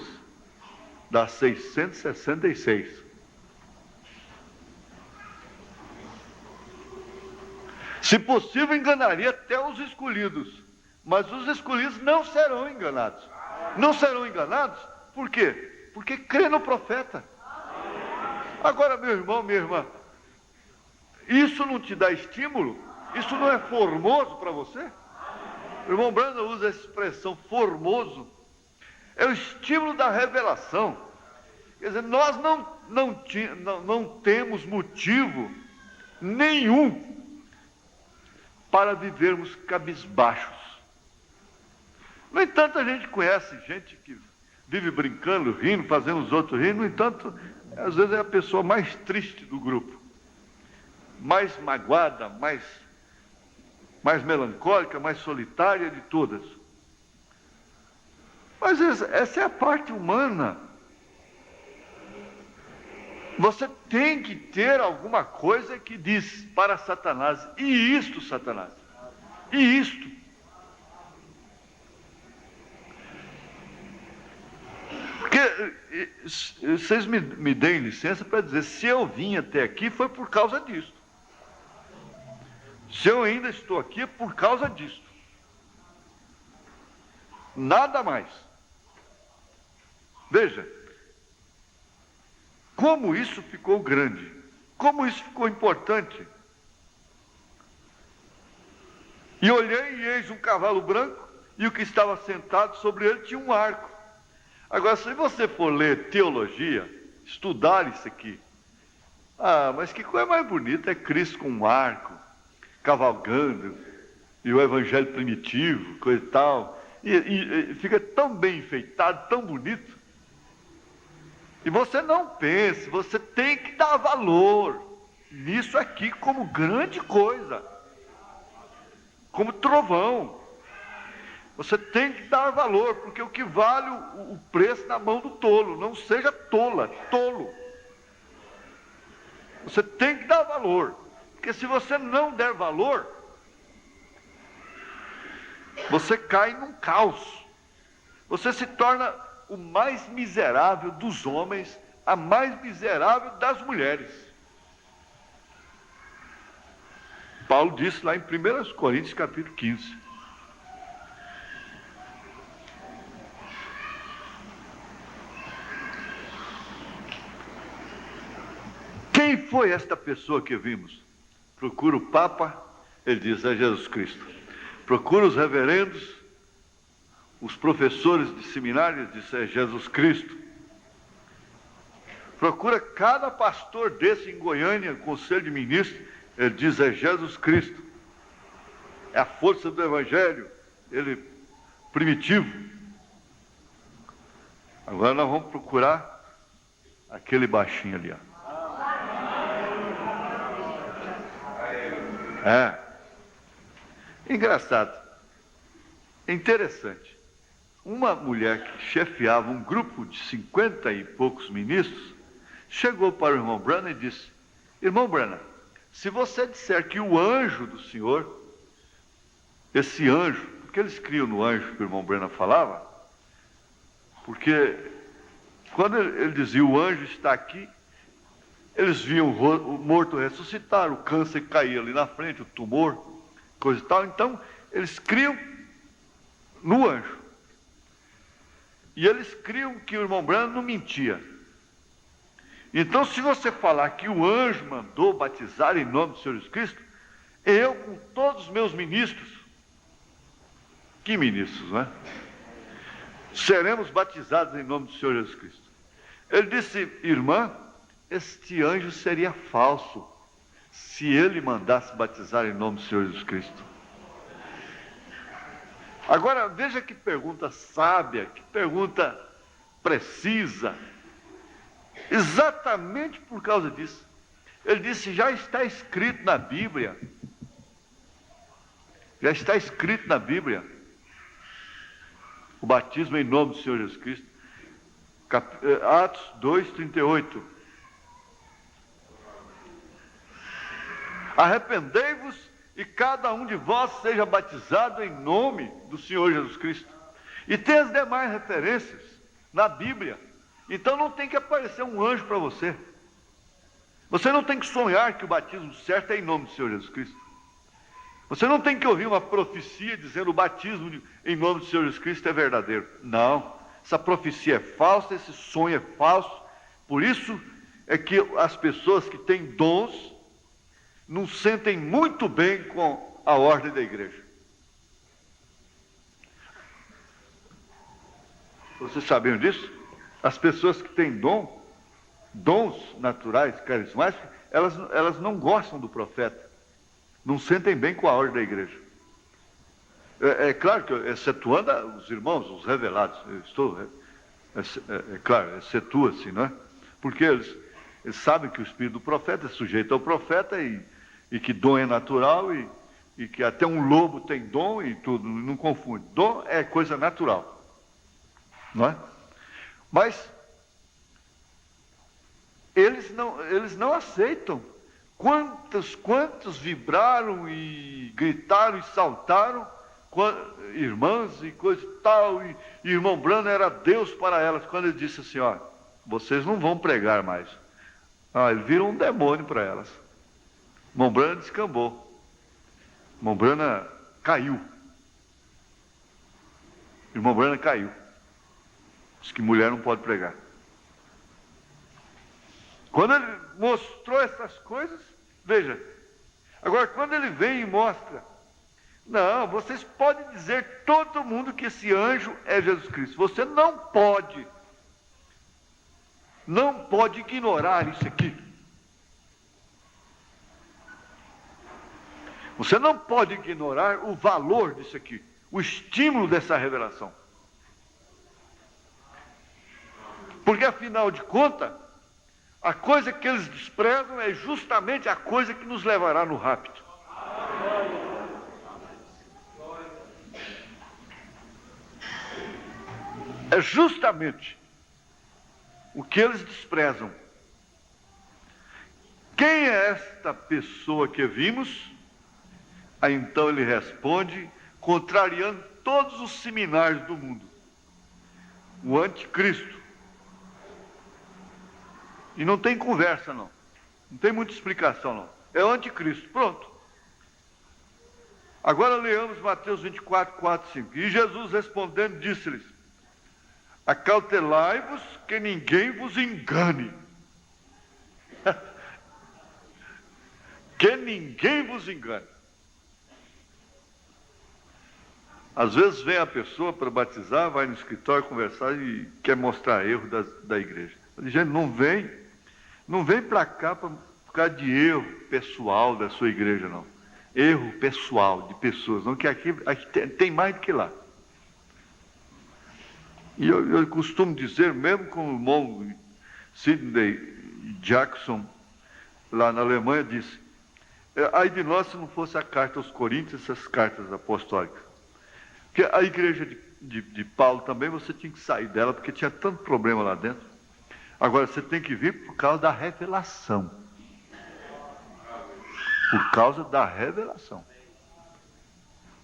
dá 666. Se possível, enganaria até os escolhidos, mas os escolhidos não serão enganados. Não serão enganados, por quê? Porque crê no profeta. Agora, meu irmão, minha irmã, isso não te dá estímulo? Isso não é formoso para você? O irmão Branham usa a expressão formoso. É o estímulo da revelação. Quer dizer, nós não temos motivo nenhum para vivermos cabisbaixos. No entanto, a gente conhece gente que vive brincando, rindo, fazendo os outros rir. No entanto, às vezes é a pessoa mais triste do grupo, mais magoada, mais melancólica, mais solitária de todas. Mas essa é a parte humana. Você tem que ter alguma coisa que diz para Satanás: e isto, Satanás? E isto? Porque vocês me deem licença para dizer, se eu vim até aqui foi por causa disso. Se eu ainda estou aqui é por causa disso. Nada mais. Veja, como isso ficou grande, como isso ficou importante. E olhei e eis um cavalo branco, e o que estava sentado sobre ele tinha um arco. Agora, se você for ler teologia, estudar isso aqui, mas que coisa mais bonita é Cristo com um arco, cavalgando, e o evangelho primitivo, coisa e tal, e fica tão bem enfeitado, tão bonito. E você não pense, você tem que dar valor nisso aqui como grande coisa, como trovão. Você tem que dar valor, porque o que vale o preço na mão do tolo. Não seja tolo. Você tem que dar valor, porque se você não der valor, você cai num caos. Você se torna o mais miserável dos homens, a mais miserável das mulheres. Paulo disse lá em 1 Coríntios capítulo 15. Quem foi esta pessoa que vimos? Procura o Papa, ele diz, é Jesus Cristo. Procura os reverendos, os professores de seminário, ele diz, é Jesus Cristo. Procura cada pastor desse em Goiânia, conselho de ministros, ele diz, é Jesus Cristo. É a força do Evangelho, ele primitivo. Agora nós vamos procurar aquele baixinho ali, ó. Engraçado, interessante. Uma mulher que chefiava um grupo de 50 e poucos ministros, chegou para o irmão Branham e disse, irmão Branham, se você disser que o anjo do Senhor, esse anjo, porque eles criam no anjo que o irmão Branham falava, porque quando ele dizia o anjo está aqui, eles viam o morto ressuscitar, o câncer cair ali na frente, o tumor, coisa e tal. Então, eles criam no anjo. E eles criam que o irmão Branham não mentia. Então, se você falar que o anjo mandou batizar em nome do Senhor Jesus Cristo, eu, com todos os meus ministros, que ministros, não é? Seremos batizados em nome do Senhor Jesus Cristo. Ele disse, irmã, este anjo seria falso se ele mandasse batizar em nome do Senhor Jesus Cristo. Agora, veja que pergunta sábia, que pergunta precisa. Exatamente por causa disso. Ele disse, já está escrito na Bíblia Já está escrito na Bíblia. O batismo em nome do Senhor Jesus Cristo. Atos 2:38. Arrependei-vos e cada um de vós seja batizado em nome do Senhor Jesus Cristo. E tem as demais referências na Bíblia. Então não tem que aparecer um anjo para você. Você não tem que sonhar que o batismo certo é em nome do Senhor Jesus Cristo. Você não tem que ouvir uma profecia dizendo o batismo em nome do Senhor Jesus Cristo é verdadeiro. Não, essa profecia é falsa, esse sonho é falso. Por isso é que as pessoas que têm dons não sentem muito bem com a ordem da igreja. Vocês sabiam disso? As pessoas que têm dons naturais, carismáticos, elas não gostam do profeta. Não sentem bem com a ordem da igreja. É claro que, excetuando os irmãos, os revelados, claro, excetua-se, não é? Porque eles sabem que o espírito do profeta é sujeito ao profeta e que dom é natural e que até um lobo tem dom e tudo, não confunde. Dom é coisa natural, não é? Mas eles não aceitam. Quantos vibraram e gritaram e saltaram, irmãs e coisa e tal, e irmão Branham era Deus para elas, quando ele disse assim, ó, vocês não vão pregar mais. Ele virou um demônio para elas. Irmão Branham descambou. Irmão Branham caiu. Irmão Branham caiu. Diz que mulher não pode pregar. Quando ele mostrou essas coisas, veja, agora quando ele vem e mostra, não, vocês podem dizer todo mundo que esse anjo é Jesus Cristo. Você não pode ignorar isso aqui. Você não pode ignorar o valor disso aqui, o estímulo dessa revelação. Porque afinal de contas, a coisa que eles desprezam é justamente a coisa que nos levará no rapto. É justamente o que eles desprezam. Quem é esta pessoa que vimos? Aí então ele responde, contrariando todos os seminários do mundo. O anticristo. E não tem conversa, não. Não tem muita explicação, não. É o anticristo. Pronto. Agora leamos Mateus 24, 4, 5. E Jesus respondendo disse-lhes, acautelai-vos que ninguém vos engane. Que ninguém vos engane. Às vezes vem a pessoa para batizar, vai no escritório conversar e quer mostrar erro da igreja. Gente, não vem para cá por causa de erro pessoal da sua igreja, não. Erro pessoal de pessoas, não, que aqui tem mais do que lá. E eu costumo dizer, mesmo com o irmão Sidney Jackson, lá na Alemanha, disse, ai de nós se não fosse a carta aos Coríntios, essas cartas apostólicas. Porque a igreja de Paulo também, você tinha que sair dela, porque tinha tanto problema lá dentro. Agora, você tem que vir por causa da revelação. Por causa da revelação.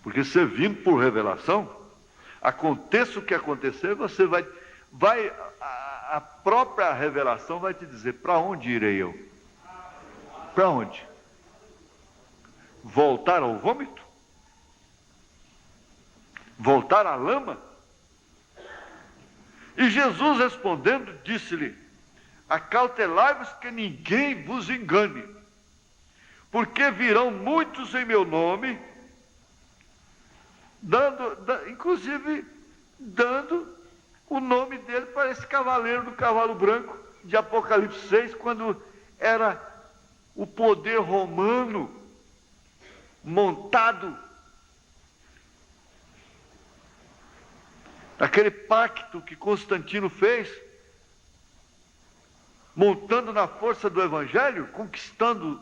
Porque você vindo por revelação, aconteça o que acontecer, você vai a própria revelação vai te dizer, para onde irei eu? Para onde? Voltar ao vômito? Voltar à lama? E Jesus respondendo, disse-lhe, acautelai-vos que ninguém vos engane, porque virão muitos em meu nome, inclusive dando o nome dele para esse cavaleiro do cavalo branco de Apocalipse 6, quando era o poder romano montado, aquele pacto que Constantino fez, montando na força do Evangelho, conquistando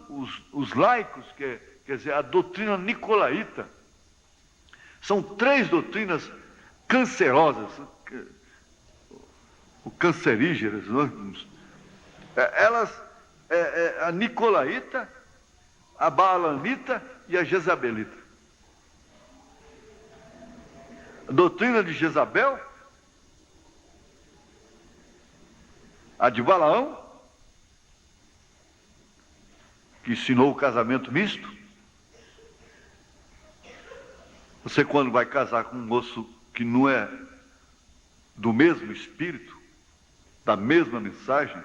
os laicos, quer dizer, a doutrina nicolaíta, São 3 doutrinas cancerosas, cancerígenas, elas, a nicolaíta, a baalamita e a jezabelita. A doutrina de Jezabel, a de Balaão, que ensinou o casamento misto. Você, quando vai casar com um moço que não é do mesmo espírito, da mesma mensagem,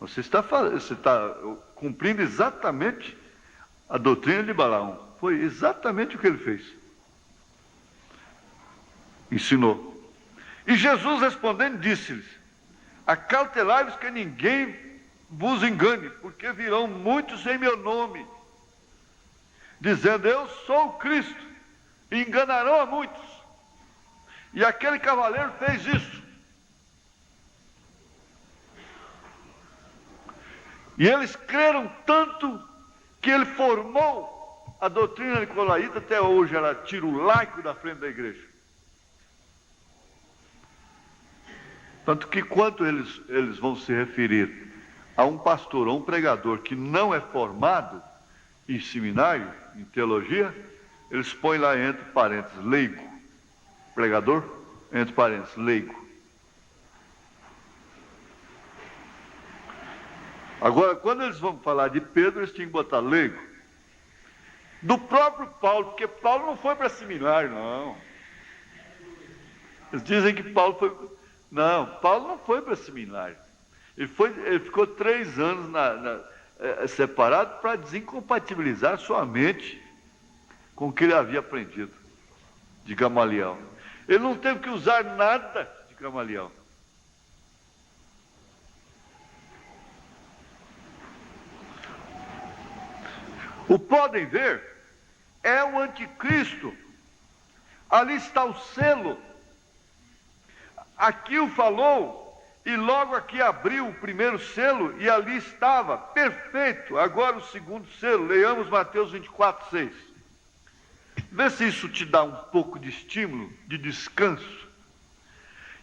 você está cumprindo exatamente a doutrina de Balaão. Foi exatamente o que ele fez. Ensinou. E Jesus, respondendo, disse-lhes: acautelai-vos que ninguém vos engane, porque virão muitos em meu nome, dizendo: eu sou o Cristo, e enganarão a muitos. E aquele cavaleiro fez isso. E eles creram tanto que ele formou a doutrina nicolaíta, até hoje ela tira o laico da frente da igreja. Tanto que quando eles vão se referir a um pastor ou um pregador que não é formado em seminário, em teologia, eles põem lá entre parênteses, leigo. Pregador, entre parênteses, leigo. Agora, quando eles vão falar de Pedro, eles tinham que botar leigo. Do próprio Paulo, porque Paulo não foi para seminário, não. Eles dizem que Paulo foi... Não, Paulo não foi para seminário. Ele ficou 3 anos separado para desincompatibilizar sua mente com o que ele havia aprendido de Gamaliel. Ele não teve que usar nada de Gamaliel. O podem ver é o anticristo. Ali está o selo. Aqui o falou, e logo aqui abriu o primeiro selo, e ali estava, perfeito. Agora o segundo selo, leiamos Mateus 24:6. Vê se isso te dá um pouco de estímulo, de descanso.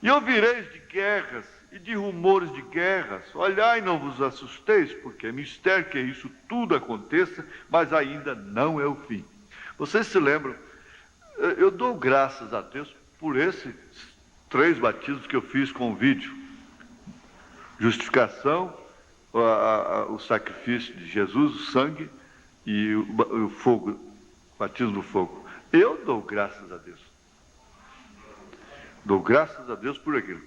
E ouvireis de guerras e de rumores de guerras. Olhai, não vos assusteis, porque é mistério que isso tudo aconteça, mas ainda não é o fim. Vocês se lembram? Eu dou graças a Deus por esses 3 batismos que eu fiz com o vídeo. Justificação, o sacrifício de Jesus, o sangue e o fogo, o batismo do fogo. Eu dou graças a Deus. Dou graças a Deus por aquilo.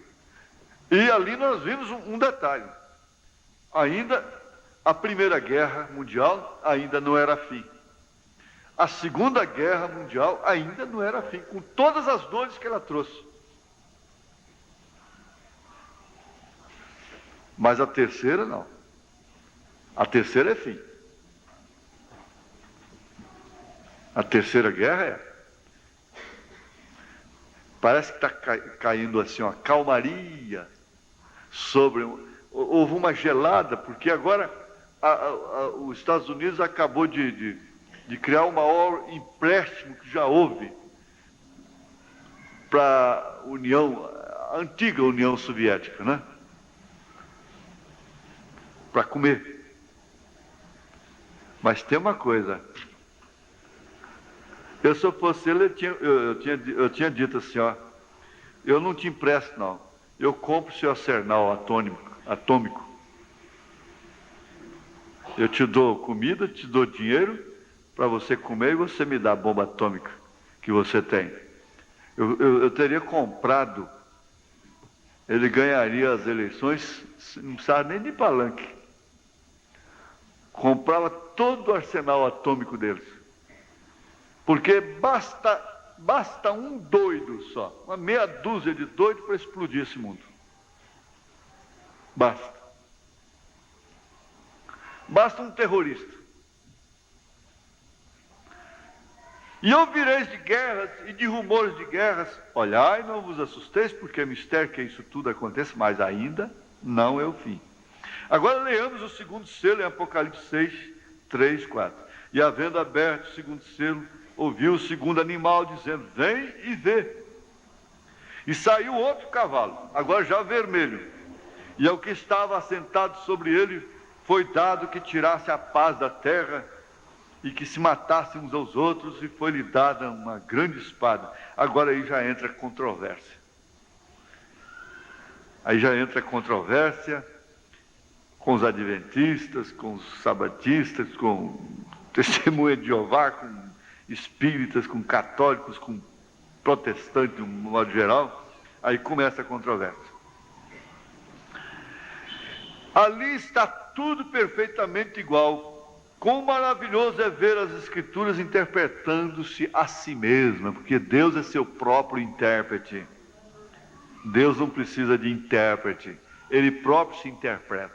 E ali nós vimos um detalhe. Ainda a Primeira Guerra Mundial ainda não era fim. A Segunda Guerra Mundial ainda não era fim, com todas as dores que ela trouxe. Mas a terceira não. A terceira é fim. A terceira guerra é. Parece que está caindo assim uma calmaria sobre. Houve uma gelada, porque agora os Estados Unidos acabou de criar o maior empréstimo que já houve para a antiga União Soviética, né? Para comer. Mas tem uma coisa. Se eu fosse ele, eu tinha dito assim, ó, eu não te empresto não, eu compro seu arsenal atômico. Eu te dou comida, te dou dinheiro para você comer e você me dá a bomba atômica que você tem. Eu teria comprado, ele ganharia as eleições, não precisava nem de palanque. Comprava todo o arsenal atômico deles. Porque basta um doido só, uma meia dúzia de doidos para explodir esse mundo. Basta. Basta um terrorista. E ouvireis de guerras e de rumores de guerras. Olhai, não vos assusteis, porque é mistério que isso tudo aconteça, mas ainda não é o fim. Agora leamos o segundo selo em Apocalipse 6, 3, 4. E havendo aberto o segundo selo, ouviu o segundo animal dizendo: vem e vê. E saiu outro cavalo, agora já vermelho, e ao que estava assentado sobre ele foi dado que tirasse a paz da terra e que se matassem uns aos outros, e foi-lhe dada uma grande espada. Agora aí já entra controvérsia. Aí já entra controvérsia com os adventistas, com os sabatistas, com testemunha de Jeová, com espíritas, com católicos, com protestantes de um modo geral. Aí começa a controvérsia. Ali está tudo perfeitamente igual. Quão maravilhoso é ver as Escrituras interpretando-se a si mesma, porque Deus é seu próprio intérprete. Deus não precisa de intérprete, Ele próprio se interpreta.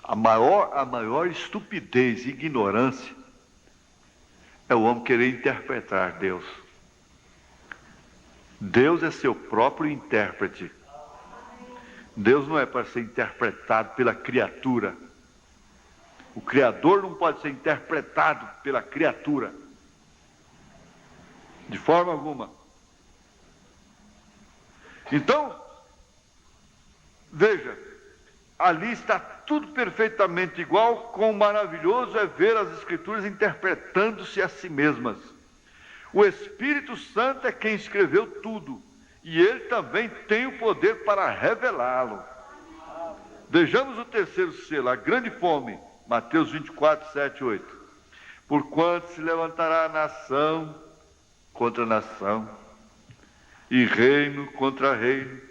A maior estupidez e ignorância é o homem querer interpretar Deus. Deus é seu próprio intérprete. Deus não é para ser interpretado pela criatura. O Criador não pode ser interpretado pela criatura, de forma alguma. Então, veja, ali está tudo perfeitamente igual. Quão maravilhoso é ver as Escrituras interpretando-se a si mesmas. O Espírito Santo é quem escreveu tudo, e Ele também tem o poder para revelá-lo. Vejamos o terceiro selo, a grande fome. Mateus 24, 7, 8. Porquanto se levantará nação contra nação, e reino contra reino,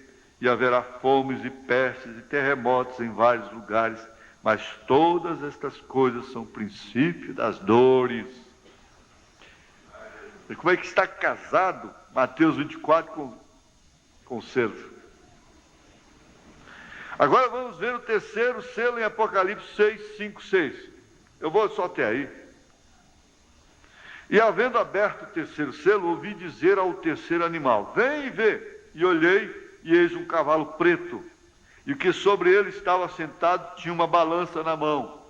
e haverá fomes e pestes e terremotos em vários lugares, mas todas estas coisas são princípio das dores. E como é que está casado Mateus 24 com o selo? Agora vamos ver o terceiro selo em Apocalipse 6, 5, 6. Eu vou só até aí. E havendo aberto o terceiro selo, ouvi dizer ao terceiro animal: vem e vê. E olhei, e eis um cavalo preto, e o que sobre ele estava sentado tinha uma balança na mão.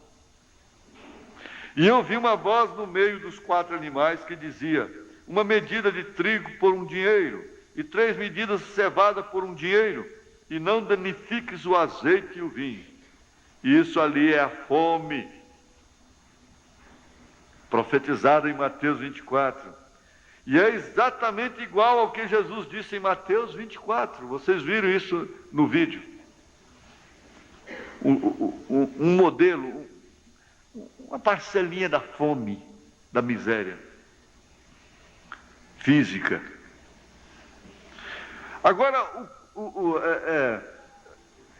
E eu vi uma voz no meio dos 4 animais que dizia: uma medida de trigo por um dinheiro, e 3 medidas de cevada por um dinheiro, e não danifiques o azeite e o vinho. E isso ali é a fome, profetizada em Mateus 24. E é exatamente igual ao que Jesus disse em Mateus 24. Vocês viram isso no vídeo. Um modelo, uma parcelinha da fome, da miséria física. Agora,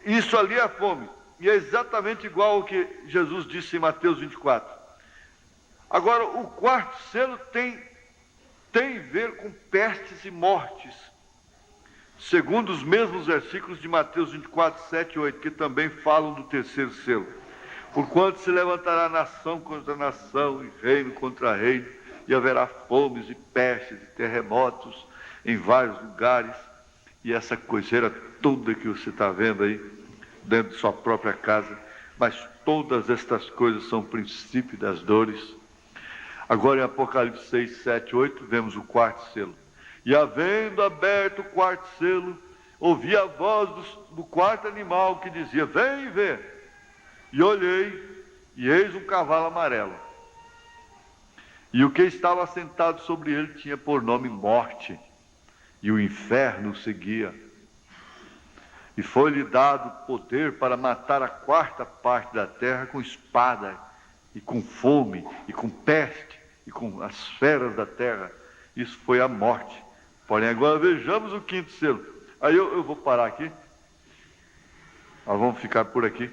isso ali é a fome, e é exatamente igual ao que Jesus disse em Mateus 24. Agora, o quarto selo tem a ver com pestes e mortes, segundo os mesmos versículos de Mateus 24, 7 e 8, que também falam do terceiro selo. Porquanto se levantará nação contra nação, e reino contra reino, e haverá fomes e pestes e terremotos em vários lugares. E essa coiseira toda que você está vendo aí, dentro de sua própria casa, mas todas estas coisas são princípio das dores. Agora em Apocalipse 6, 7, 8, vemos o quarto selo. E havendo aberto o quarto selo, ouvi a voz do quarto animal que dizia: vem e vê. E olhei, e eis um cavalo amarelo. E o que estava sentado sobre ele tinha por nome Morte, e o inferno o seguia. E foi-lhe dado poder para matar a 4ª parte da terra com espada, e com fome, e com peste, e com as feras da terra. Isso foi a morte. Porém, agora vejamos o 5º selo. Aí eu vou parar aqui. Nós vamos ficar por aqui.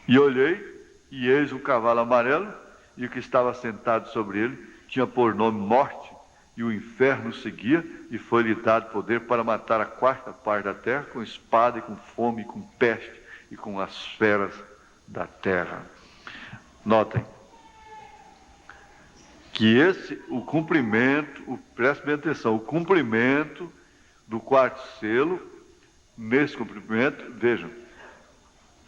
E olhei, e eis um cavalo amarelo, e o que estava sentado sobre ele tinha por nome Morte, e o inferno seguia, e foi-lhe dado poder para matar a 4ª parte da terra com espada, e com fome, e com peste, e com as feras da terra. Notem que o cumprimento, preste bem atenção, o cumprimento do 4º selo, nesse cumprimento, vejam,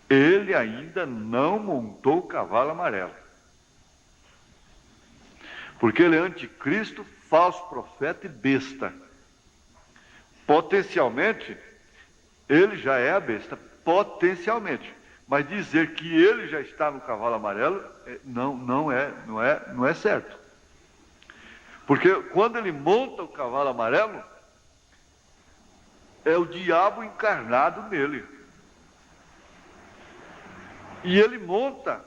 ele ainda não montou o cavalo amarelo. Porque ele é anticristo, falso profeta e besta. Potencialmente, ele já é a besta, potencialmente. Mas dizer que ele já está no cavalo amarelo, não é certo. Porque quando ele monta o cavalo amarelo, é o diabo encarnado nele. E ele monta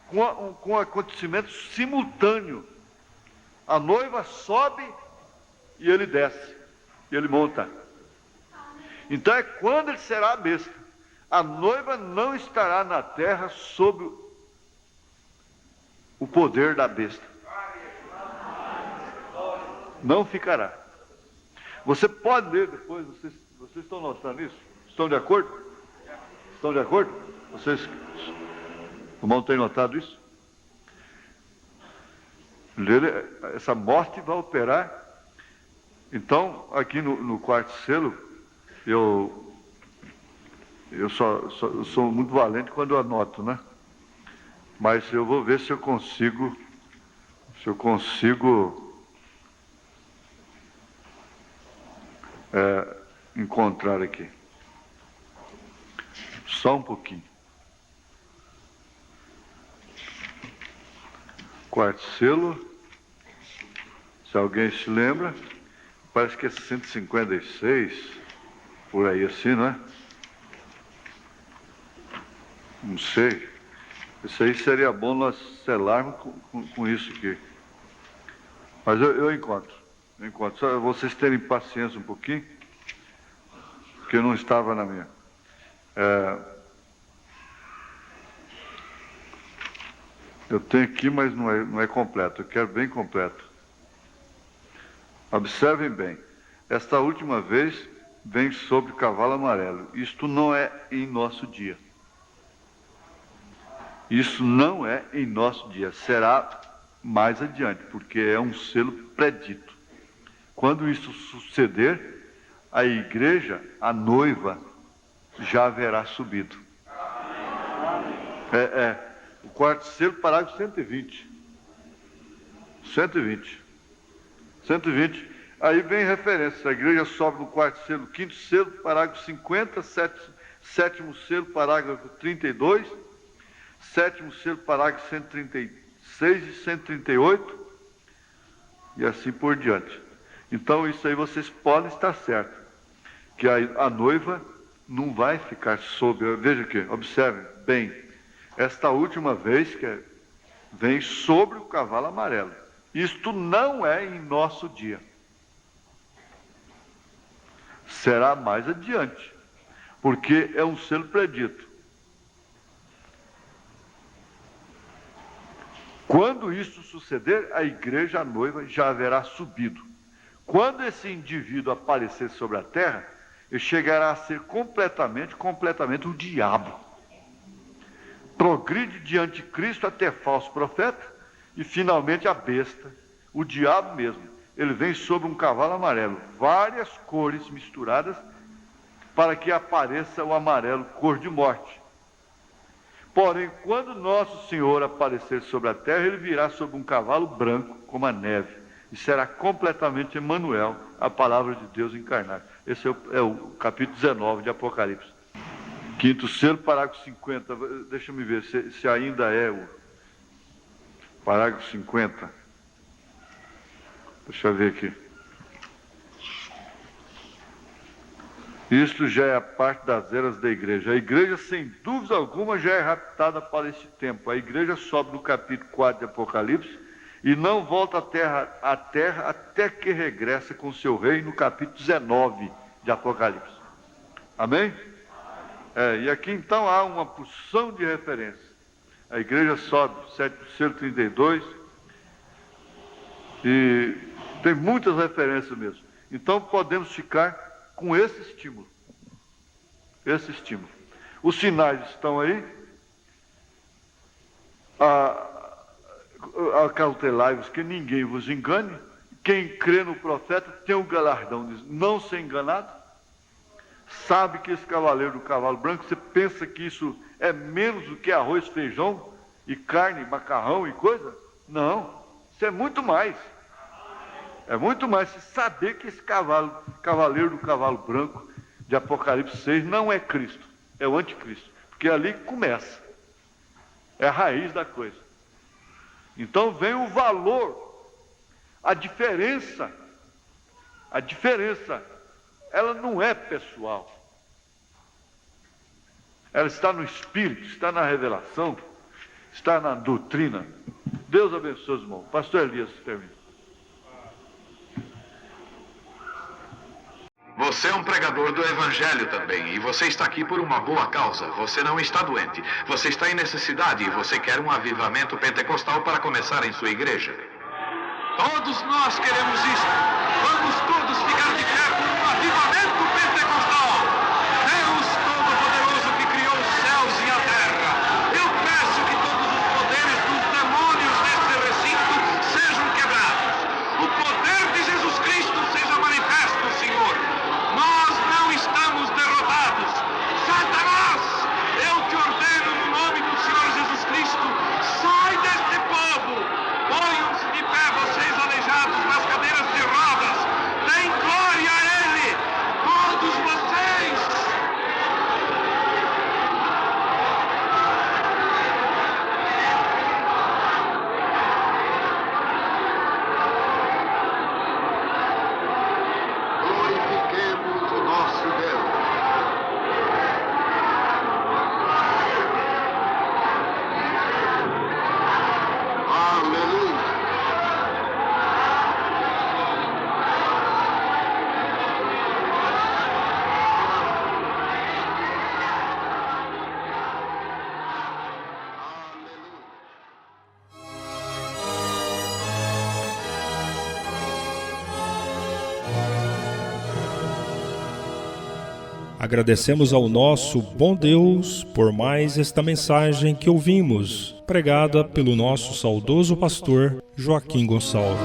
com um acontecimento simultâneo. A noiva sobe e ele desce. E ele monta. Então é quando ele será a besta. A noiva não estará na terra sob o poder da besta. Não ficará. Você pode ler depois, vocês estão notando isso? Estão de acordo? Estão de acordo? Vocês, o irmão tem notado isso? Essa morte vai operar. Então, aqui no quarto selo, eu sou muito valente quando eu anoto, né? Mas eu vou ver se eu consigo encontrar aqui. Só um pouquinho. Quarto selo, se alguém se lembra, parece que é 156, por aí assim, não é? Não sei. Isso aí seria bom nós selarmos com isso aqui. Mas eu encontro. Só vocês terem paciência um pouquinho, porque não estava na minha. Eu tenho aqui, mas não é completo. Eu quero bem completo. Observem bem. Esta última vez vem sobre o cavalo amarelo. Isto não é em nosso dia. Isso não é em nosso dia. Será mais adiante, porque é um selo predito. Quando isso suceder, a igreja, a noiva, já haverá subido. O quarto selo, parágrafo 120. 120. Aí vem referência. A igreja sobe no quarto selo, quinto selo, parágrafo 50, sétimo selo, parágrafo 32, sétimo selo, parágrafo 136 e 138, e assim por diante. Então, isso aí vocês podem estar certos, que a noiva não vai ficar sob. Veja aqui, observe bem. Esta última vez que vem sobre o cavalo amarelo. Isto não é em nosso dia. Será mais adiante, porque é um selo predito. Quando isso suceder, a igreja, a noiva, já haverá subido. Quando esse indivíduo aparecer sobre a terra, ele chegará a ser completamente o diabo. Progride de anticristo até falso profeta e finalmente a besta, o diabo mesmo. Ele vem sobre um cavalo amarelo, várias cores misturadas para que apareça o amarelo, cor de morte. Porém, quando nosso Senhor aparecer sobre a terra, ele virá sobre um cavalo branco como a neve e será completamente Emmanuel, a palavra de Deus encarnada. Esse é o capítulo 19 de Apocalipse. Quinto selo, parágrafo 50. Deixa eu me ver se ainda é o parágrafo 50. Deixa eu ver aqui. Isto já é a parte das eras da igreja. A igreja, sem dúvida alguma, já é raptada para este tempo. A igreja sobe no capítulo 4 de Apocalipse e não volta à terra até que regressa com seu rei no capítulo 19 de Apocalipse. Amém? E aqui então há uma porção de referências. A igreja sobe, 732, e tem muitas referências mesmo. Então podemos ficar com esse estímulo. Os sinais estão aí. Acautelai-vos que ninguém vos engane. Quem crê no profeta tem o galardão de não ser enganado. Sabe que esse cavaleiro do cavalo branco, você pensa que isso é menos do que arroz, feijão e carne, macarrão e coisa? Não. Isso é muito mais. É muito mais se saber que esse cavaleiro do cavalo branco de Apocalipse 6 não é Cristo, é o anticristo. Porque ali começa. É a raiz da coisa. Então vem o valor, a diferença. A diferença, ela não é pessoal. Ela está no Espírito, está na revelação, está na doutrina. Deus abençoe os irmãos. Pastor Elias, termina. Você é um pregador do Evangelho também, e você está aqui por uma boa causa. Você não está doente, você está em necessidade e você quer um avivamento pentecostal para começar em sua igreja. Todos nós queremos isso. Vamos todos ficar de pé por um avivamento pentecostal. Deus Todo-Poderoso que criou os céus e a terra. Eu peço que todos os poderes dos demônios deste recinto sejam quebrados. O poder de Jesus Cristo seja manifesto, Senhor. Nós não estamos derrotados. Satanás, eu te ordeno no nome do Senhor Jesus Cristo, sai deste povo. Ponham-se de pé, vocês aleijados nas cadeiras de rodas. Deem glória a Ele, todos vocês. Glorifiquemos o nosso Deus. Aleluia. Agradecemos ao nosso bom Deus por mais esta mensagem que ouvimos, pregada pelo nosso saudoso pastor Joaquim Gonçalves.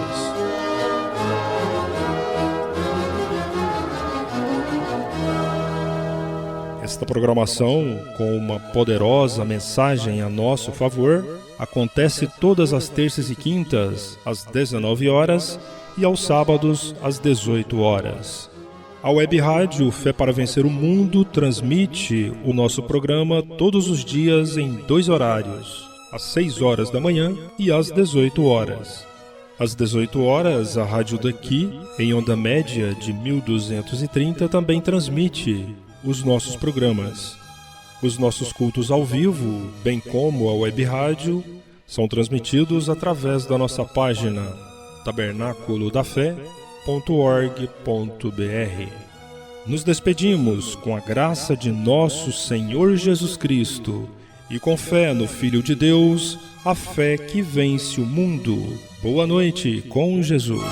Esta programação, com uma poderosa mensagem a nosso favor, acontece todas as terças e quintas, às 19 horas, e aos sábados, às 18 horas. A Web Rádio Fé para Vencer o Mundo transmite o nosso programa todos os dias em 2 horários, às 6 horas da manhã e às 18 horas. Às 18 horas, a Rádio daqui, em onda média de 1230, também transmite os nossos programas. Os nossos cultos ao vivo, bem como a Web Rádio, são transmitidos através da nossa página tabernaculodafé.org.br. Nos despedimos com a graça de nosso Senhor Jesus Cristo e com fé no Filho de Deus, a fé que vence o mundo. Boa noite com Jesus.